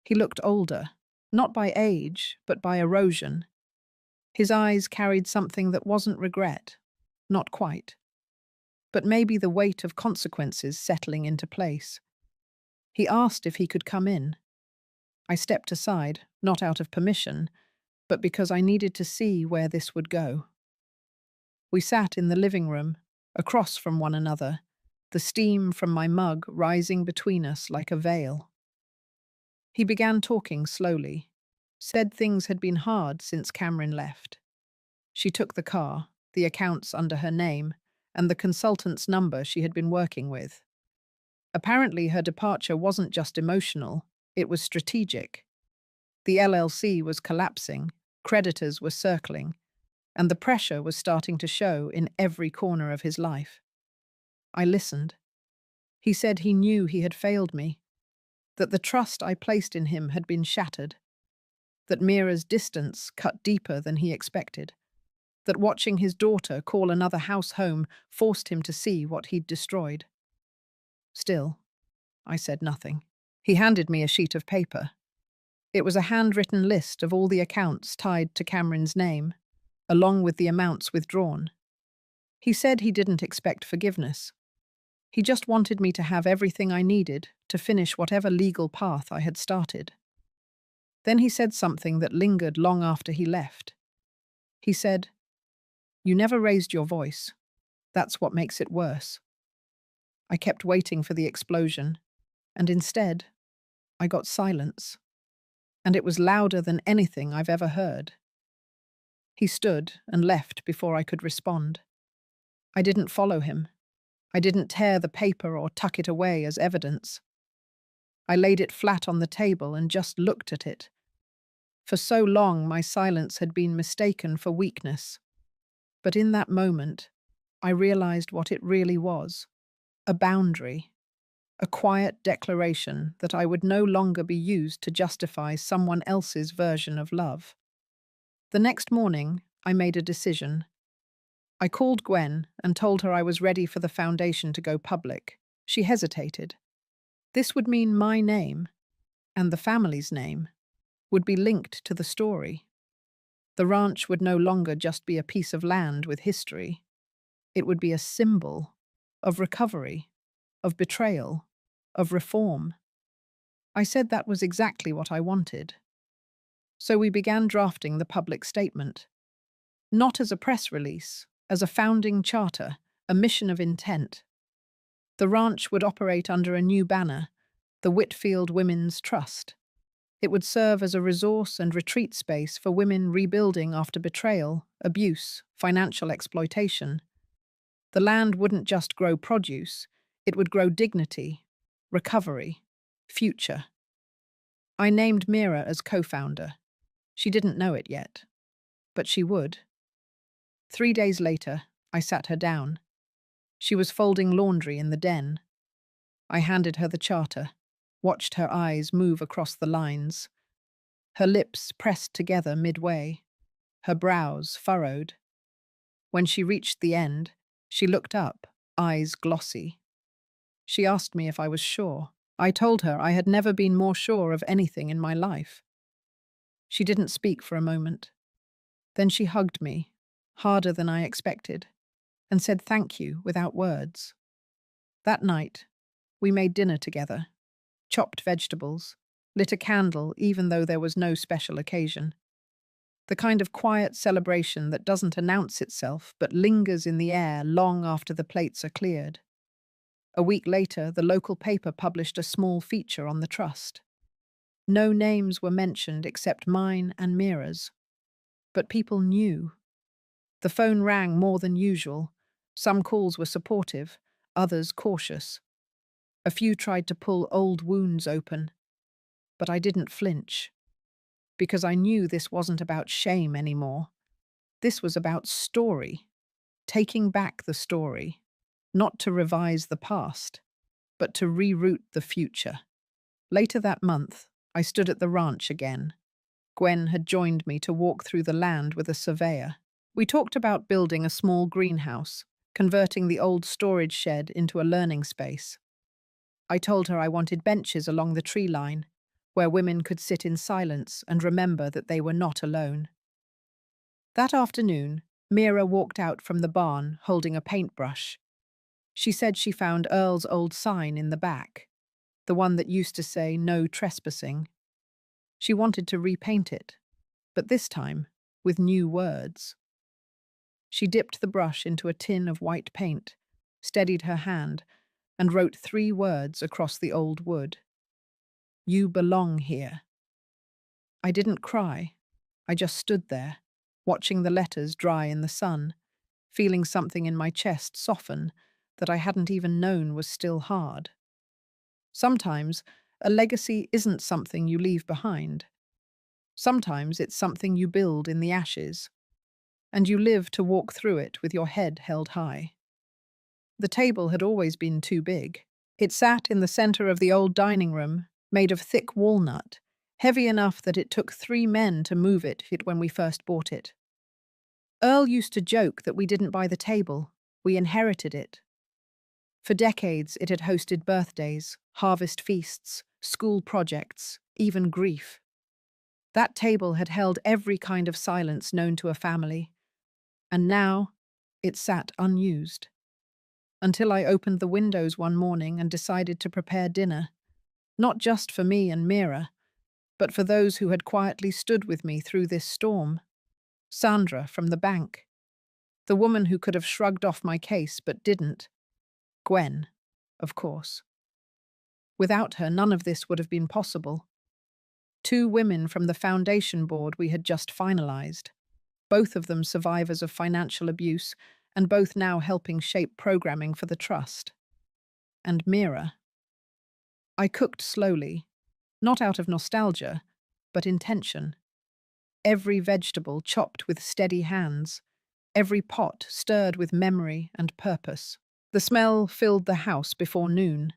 He looked older, not by age, but by erosion. His eyes carried something that wasn't regret, not quite, but maybe the weight of consequences settling into place. He asked if he could come in. I stepped aside, not out of permission, but because I needed to see where this would go. We sat in the living room, across from one another, the steam from my mug rising between us like a veil. He began talking slowly, said things had been hard since Cameron left. She took the car, the accounts under her name, and the consultant's number she had been working with. Apparently, her departure wasn't just emotional, it was strategic. The LLC was collapsing, creditors were circling, and the pressure was starting to show in every corner of his life. I listened. He said he knew he had failed me, that the trust I placed in him had been shattered, that Mira's distance cut deeper than he expected, that watching his daughter call another house home forced him to see what he'd destroyed. Still, I said nothing. He handed me a sheet of paper. It was a handwritten list of all the accounts tied to Cameron's name, along with the amounts withdrawn. He said he didn't expect forgiveness. He just wanted me to have everything I needed to finish whatever legal path I had started. Then he said something that lingered long after he left. He said, "You never raised your voice. That's what makes it worse." I kept waiting for the explosion, and instead, I got silence. And it was louder than anything I've ever heard. He stood and left before I could respond. I didn't follow him. I didn't tear the paper or tuck it away as evidence. I laid it flat on the table and just looked at it. For so long, my silence had been mistaken for weakness. But in that moment, I realized what it really was: a boundary, a quiet declaration that I would no longer be used to justify someone else's version of love. The next morning, I made a decision. I called Gwen and told her I was ready for the foundation to go public. She hesitated. This would mean my name, and the family's name, would be linked to the story. The ranch would no longer just be a piece of land with history. It would be a symbol of recovery, of betrayal, of reform. I said that was exactly what I wanted. So we began drafting the public statement. Not as a press release, as a founding charter, a mission of intent. The ranch would operate under a new banner, the Whitfield Women's Trust. It would serve as a resource and retreat space for women rebuilding after betrayal, abuse, financial exploitation. The land wouldn't just grow produce, it would grow dignity, recovery, future. I named Mira as co-founder. She didn't know it yet, but she would. 3 days later, I sat her down. She was folding laundry in the den. I handed her the charter, watched her eyes move across the lines. Her lips pressed together midway, her brows furrowed. When she reached the end, she looked up, eyes glossy. She asked me if I was sure. I told her I had never been more sure of anything in my life. She didn't speak for a moment. Then she hugged me, harder than I expected, and said thank you without words. That night, we made dinner together, chopped vegetables, lit a candle even though there was no special occasion. The kind of quiet celebration that doesn't announce itself but lingers in the air long after the plates are cleared. A week later, the local paper published a small feature on the trust. No names were mentioned except mine and Mira's. But people knew. The phone rang more than usual. Some calls were supportive, others cautious. A few tried to pull old wounds open. But I didn't flinch. Because I knew this wasn't about shame anymore. This was about story. Taking back the story. Not to revise the past, but to reroute the future. Later that month, I stood at the ranch again. Gwen had joined me to walk through the land with a surveyor. We talked about building a small greenhouse, converting the old storage shed into a learning space. I told her I wanted benches along the tree line, where women could sit in silence and remember that they were not alone. That afternoon, Mira walked out from the barn holding a paintbrush. She said she found Earl's old sign in the back, the one that used to say "No trespassing." She wanted to repaint it, but this time with new words. She dipped the brush into a tin of white paint steadied her hand, and wrote 3 words across the old wood. "You belong here." I didn't cry. I just stood there, watching the letters dry in the sun, feeling something in my chest soften that I hadn't even known was still hard. Sometimes a legacy isn't something you leave behind. Sometimes it's something you build in the ashes, and you live to walk through it with your head held high. The table had always been too big. It sat in the center of the old dining room, made of thick walnut, heavy enough that it took 3 men to move it when we first bought it. Earl used to joke that we didn't buy the table, we inherited it. For decades, it had hosted birthdays, harvest feasts, school projects, even grief. That table had held every kind of silence known to a family, and now it sat unused. Until I opened the windows one morning and decided to prepare dinner, not just for me and Mira, but for those who had quietly stood with me through this storm. Sandra from the bank, the woman who could have shrugged off my case but didn't. Gwen, of course. Without her, none of this would have been possible. 2 women from the foundation board we had just finalized, both of them survivors of financial abuse and both now helping shape programming for the trust. And Mira. I cooked slowly, not out of nostalgia, but intention. Every vegetable chopped with steady hands, every pot stirred with memory and purpose. The smell filled the house before noon.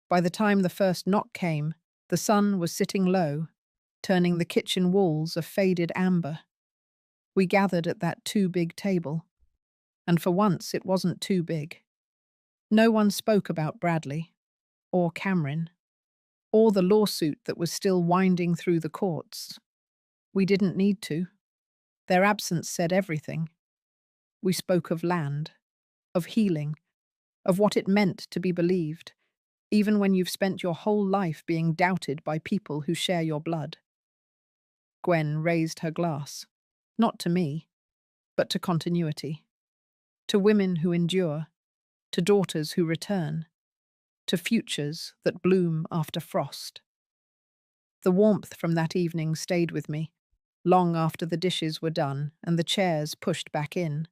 By the time the first knock came, the sun was sitting low, turning the kitchen walls a faded amber. We gathered at that too big table, and for once it wasn't too big. No one spoke about Bradley, or Cameron, or the lawsuit that was still winding through the courts. We didn't need to. Their absence said everything. We spoke of land, of healing, of what it meant to be believed, even when you've spent your whole life being doubted by people who share your blood. Gwen raised her glass, not to me, but to continuity, to women who endure, to daughters who return, to futures that bloom after frost. The warmth from that evening stayed with me, long after the dishes were done and the chairs pushed back in.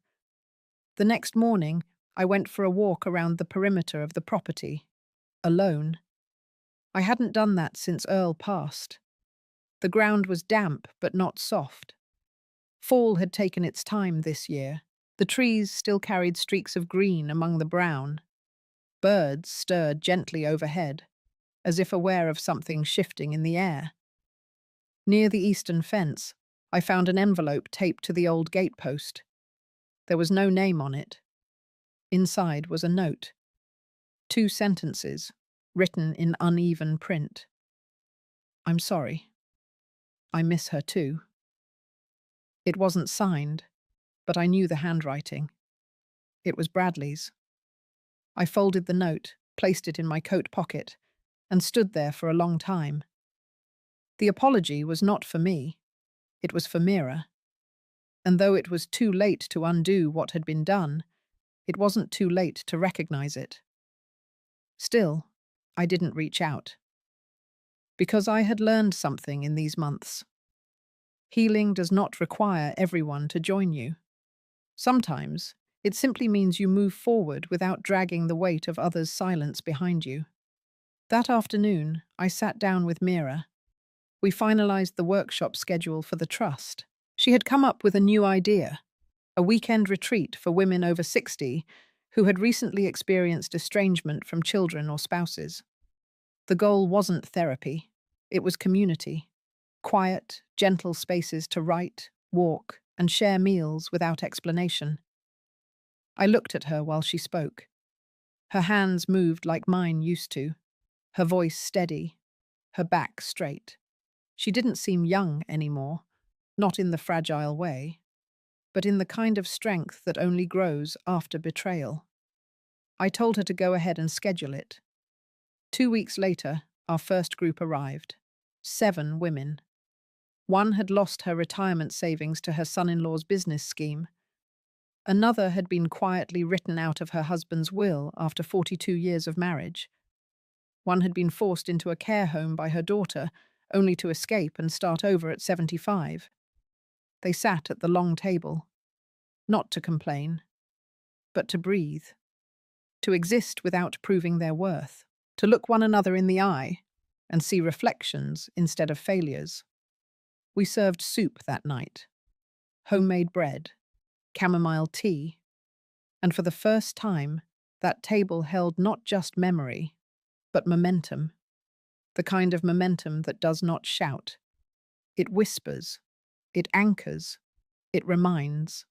The next morning, I went for a walk around the perimeter of the property, alone. I hadn't done that since Earl passed. The ground was damp but not soft. Fall had taken its time this year. The trees still carried streaks of green among the brown. Birds stirred gently overhead, as if aware of something shifting in the air. Near the eastern fence, I found an envelope taped to the old gatepost. There was no name on it. Inside was a note. 2 sentences, written in uneven print. "I'm sorry. I miss her too." It wasn't signed, but I knew the handwriting. It was Bradley's. I folded the note, placed it in my coat pocket, and stood there for a long time. The apology was not for me. It was for Mira. And though it was too late to undo what had been done, it wasn't too late to recognize it. Still, I didn't reach out. Because I had learned something in these months. Healing does not require everyone to join you. Sometimes, it simply means you move forward without dragging the weight of others' silence behind you. That afternoon, I sat down with Mira. We finalized the workshop schedule for the trust. She had come up with a new idea, a weekend retreat for women over 60 who had recently experienced estrangement from children or spouses. The goal wasn't therapy, it was community. Quiet, gentle spaces to write, walk, and share meals without explanation. I looked at her while she spoke. Her hands moved like mine used to, her voice steady, her back straight. She didn't seem young anymore, not in the fragile way, but in the kind of strength that only grows after betrayal. I told her to go ahead and schedule it. 2 weeks later, our first group arrived. 7 women. One had lost her retirement savings to her son-in-law's business scheme. Another had been quietly written out of her husband's will after 42 years of marriage. One had been forced into a care home by her daughter, only to escape and start over at 75. They sat at the long table, not to complain, but to breathe, to exist without proving their worth, to look one another in the eye and see reflections instead of failures. We served soup that night, homemade bread, chamomile tea, and for the first time, that table held not just memory, but momentum, the kind of momentum that does not shout. It whispers, it anchors, it reminds.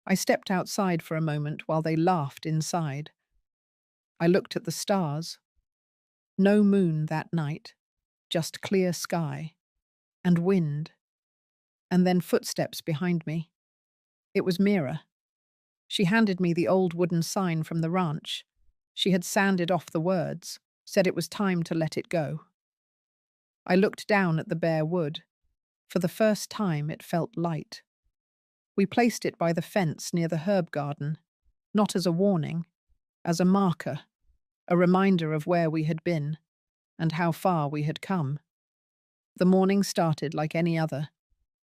I stepped outside for a moment while they laughed inside. I looked at the stars. No moon that night, just clear sky and wind, and then footsteps behind me. It was Mira. She handed me the old wooden sign from the ranch. She had sanded off the words, said it was time to let it go. I looked down at the bare wood. For the first time, it felt light. We placed it by the fence near the herb garden, not as a warning, as a marker, a reminder of where we had been and how far we had come. The morning started like any other.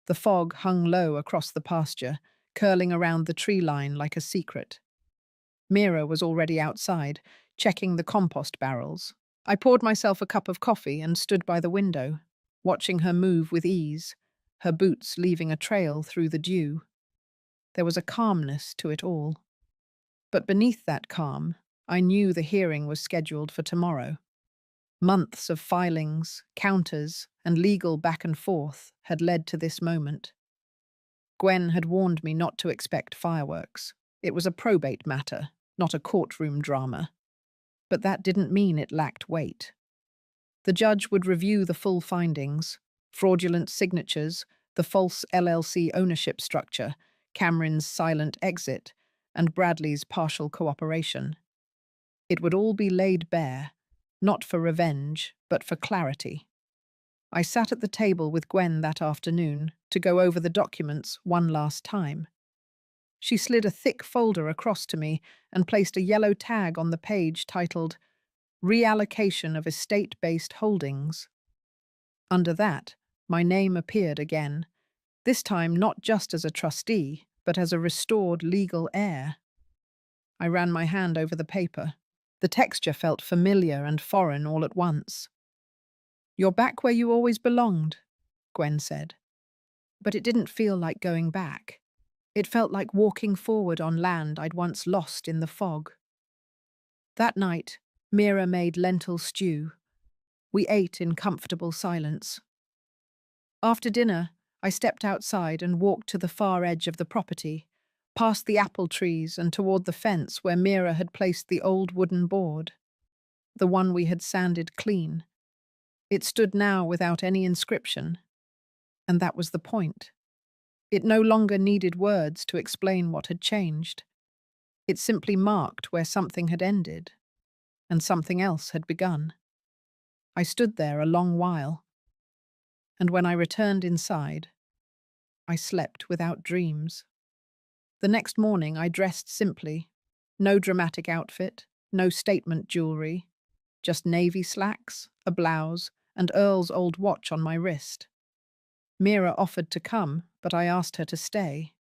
The fog hung low across the pasture, curling around the tree line like a secret. Mira was already outside, checking the compost barrels. I poured myself a cup of coffee and stood by the window, watching her move with ease, her boots leaving a trail through the dew. There was a calmness to it all. But beneath that calm, I knew the hearing was scheduled for tomorrow. Months of filings, counters, and legal back and forth had led to this moment. Gwen had warned me not to expect fireworks. It was a probate matter, not a courtroom drama. But that didn't mean it lacked weight. The judge would review the full findings: fraudulent signatures, the false LLC ownership structure, Cameron's silent exit, and Bradley's partial cooperation. It would all be laid bare, not for revenge, but for clarity. I sat at the table with Gwen that afternoon to go over the documents one last time. She slid a thick folder across to me and placed a yellow tag on the page titled Reallocation of Estate-Based Holdings. Under that, my name appeared again, this time not just as a trustee, but as a restored legal heir. I ran my hand over the paper. The texture felt familiar and foreign all at once. "You're back where you always belonged," Gwen said. But it didn't feel like going back. It felt like walking forward on land I'd once lost in the fog. That night, Mira made lentil stew. We ate in comfortable silence. After dinner, I stepped outside and walked to the far edge of the property, past the apple trees and toward the fence where Mira had placed the old wooden board, the one we had sanded clean. It stood now without any inscription, and that was the point. It no longer needed words to explain what had changed. It simply marked where something had ended, and something else had begun. I stood there a long while, and when I returned inside, I slept without dreams. The next morning I dressed simply. No dramatic outfit, no statement jewelry, just navy slacks, a blouse, and Earl's old watch on my wrist. Mira offered to come, but I asked her to stay.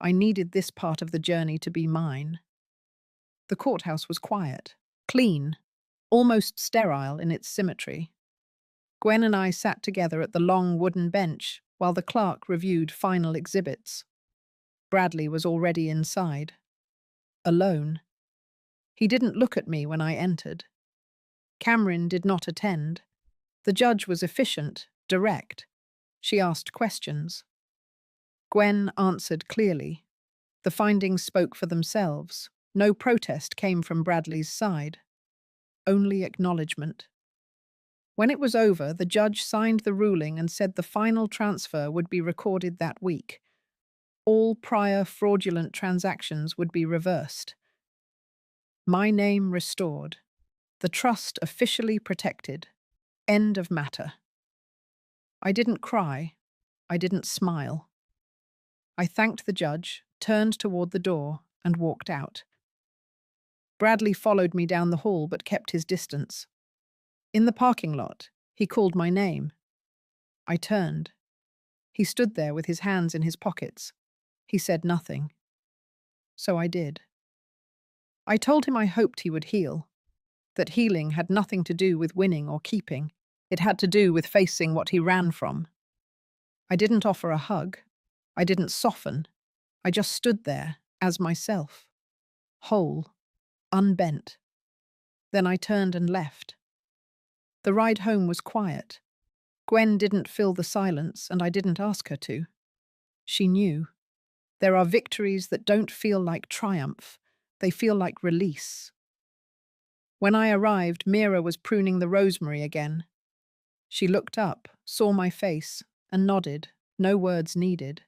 I needed this part of the journey to be mine. The courthouse was quiet, clean, almost sterile in its symmetry. Gwen and I sat together at the long wooden bench while the clerk reviewed final exhibits. Bradley was already inside, alone. He didn't look at me when I entered. Cameron did not attend. The judge was efficient, direct. She asked questions. Gwen answered clearly. The findings spoke for themselves. No protest came from Bradley's side. Only acknowledgement. When it was over, the judge signed the ruling and said the final transfer would be recorded that week. All prior fraudulent transactions would be reversed. My name restored. The trust officially protected. End of matter. I didn't cry. I didn't smile. I thanked the judge, turned toward the door, and walked out. Bradley followed me down the hall but kept his distance. In the parking lot, he called my name. I turned. He stood there with his hands in his pockets. He said nothing. So I did. I told him I hoped he would heal, that healing had nothing to do with winning or keeping. It had to do with facing what he ran from. I didn't offer a hug. I didn't soften. I just stood there as myself, whole, unbent. Then I turned and left. The ride home was quiet. Gwen didn't fill the silence, and I didn't ask her to. She knew. There are victories that don't feel like triumph. They feel like release. When I arrived, Mira was pruning the rosemary again. She looked up, saw my face, and nodded, no words needed.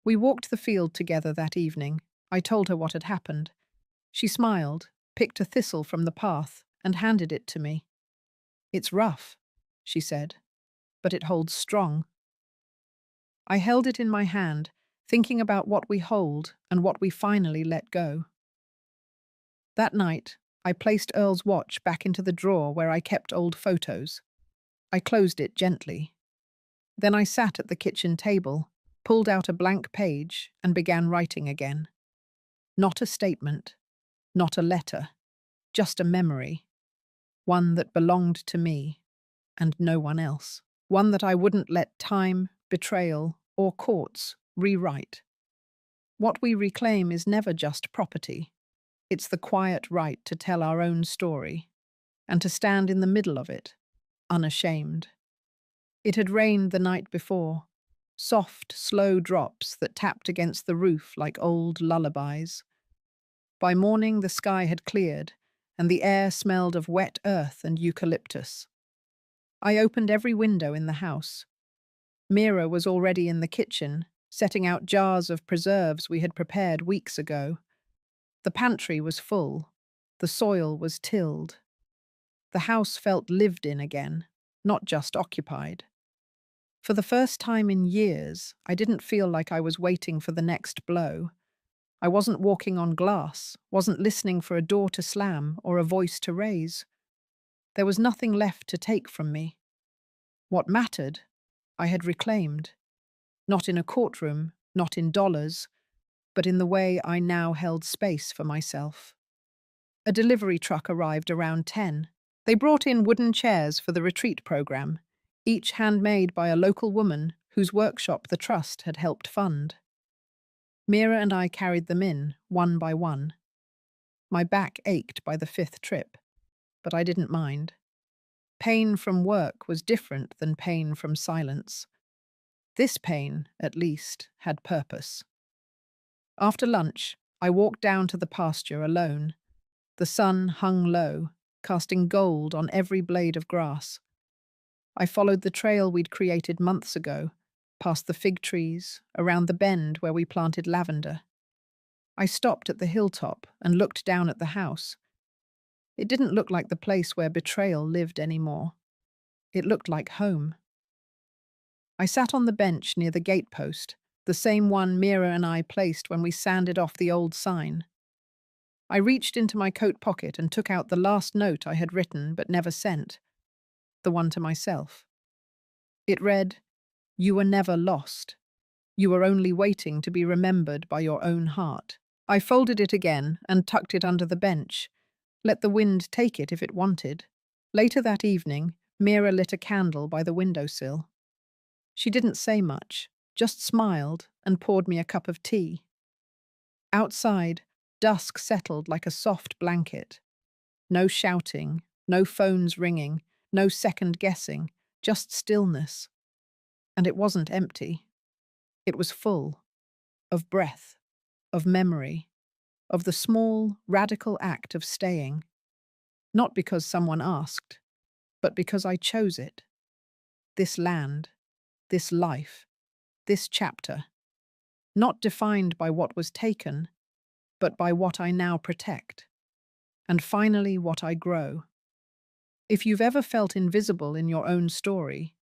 We walked the field together that evening. I told her what had happened. She smiled, picked a thistle from the path, and handed it to me. "It's rough," she said, "but it holds strong." I held it in my hand, thinking about what we hold and what we finally let go. That night, I placed Earl's watch back into the drawer where I kept old photos. I closed it gently. Then I sat at the kitchen table, pulled out a blank page, and began writing again. Not a statement, not a letter, just a memory. One that belonged to me and no one else. One that I wouldn't let time, betrayal, or courts rewrite. What we reclaim is never just property. It's the quiet right to tell our own story and to stand in the middle of it, unashamed. It had rained the night before, soft, slow drops that tapped against the roof like old lullabies. By morning, the sky had cleared, and the air smelled of wet earth and eucalyptus. I opened every window in the house. Mira was already in the kitchen, setting out jars of preserves we had prepared weeks ago. The pantry was full. The soil was tilled. The house felt lived in again, not just occupied. For the first time in years, I didn't feel like I was waiting for the next blow. I wasn't walking on glass, wasn't listening for a door to slam or a voice to raise. There was nothing left to take from me. What mattered, I had reclaimed. Not in a courtroom, not in dollars, but in the way I now held space for myself. A delivery truck arrived around 10. They brought in wooden chairs for the retreat program, each handmade by a local woman whose workshop the trust had helped fund. Mira and I carried them in, one by one. My back ached by the 5th trip, but I didn't mind. Pain from work was different than pain from silence. This pain, at least, had purpose. After lunch, I walked down to the pasture alone. The sun hung low, casting gold on every blade of grass. I followed the trail we'd created months ago, past the fig trees, around the bend where we planted lavender. I stopped at the hilltop and looked down at the house. It didn't look like the place where betrayal lived anymore. It looked like home. I sat on the bench near the gatepost, the same one Mira and I placed when we sanded off the old sign. I reached into my coat pocket and took out the last note I had written but never sent, the one to myself. It read, "You were never lost. You were only waiting to be remembered by your own heart." I folded it again and tucked it under the bench, let the wind take it if it wanted. Later that evening, Mira lit a candle by the windowsill. She didn't say much, just smiled and poured me a cup of tea. Outside, dusk settled like a soft blanket. No shouting, no phones ringing, no second guessing, just stillness. And it wasn't empty. It was full of breath, of memory, of the small, radical act of staying. Not because someone asked, but because I chose it. This land, this life, this chapter, not defined by what was taken, but by what I now protect. And finally, what I grow. If you've ever felt invisible in your own story,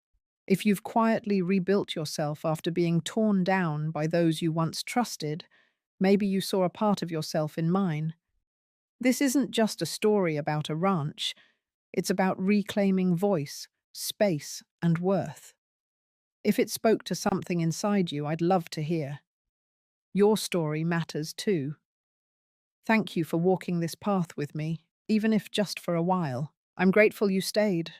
If you've quietly rebuilt yourself after being torn down by those you once trusted, maybe you saw a part of yourself in mine. This isn't just a story about a ranch, it's about reclaiming voice, space, and worth. If it spoke to something inside you, I'd love to hear. Your story matters too. Thank you for walking this path with me, even if just for a while. I'm grateful you stayed.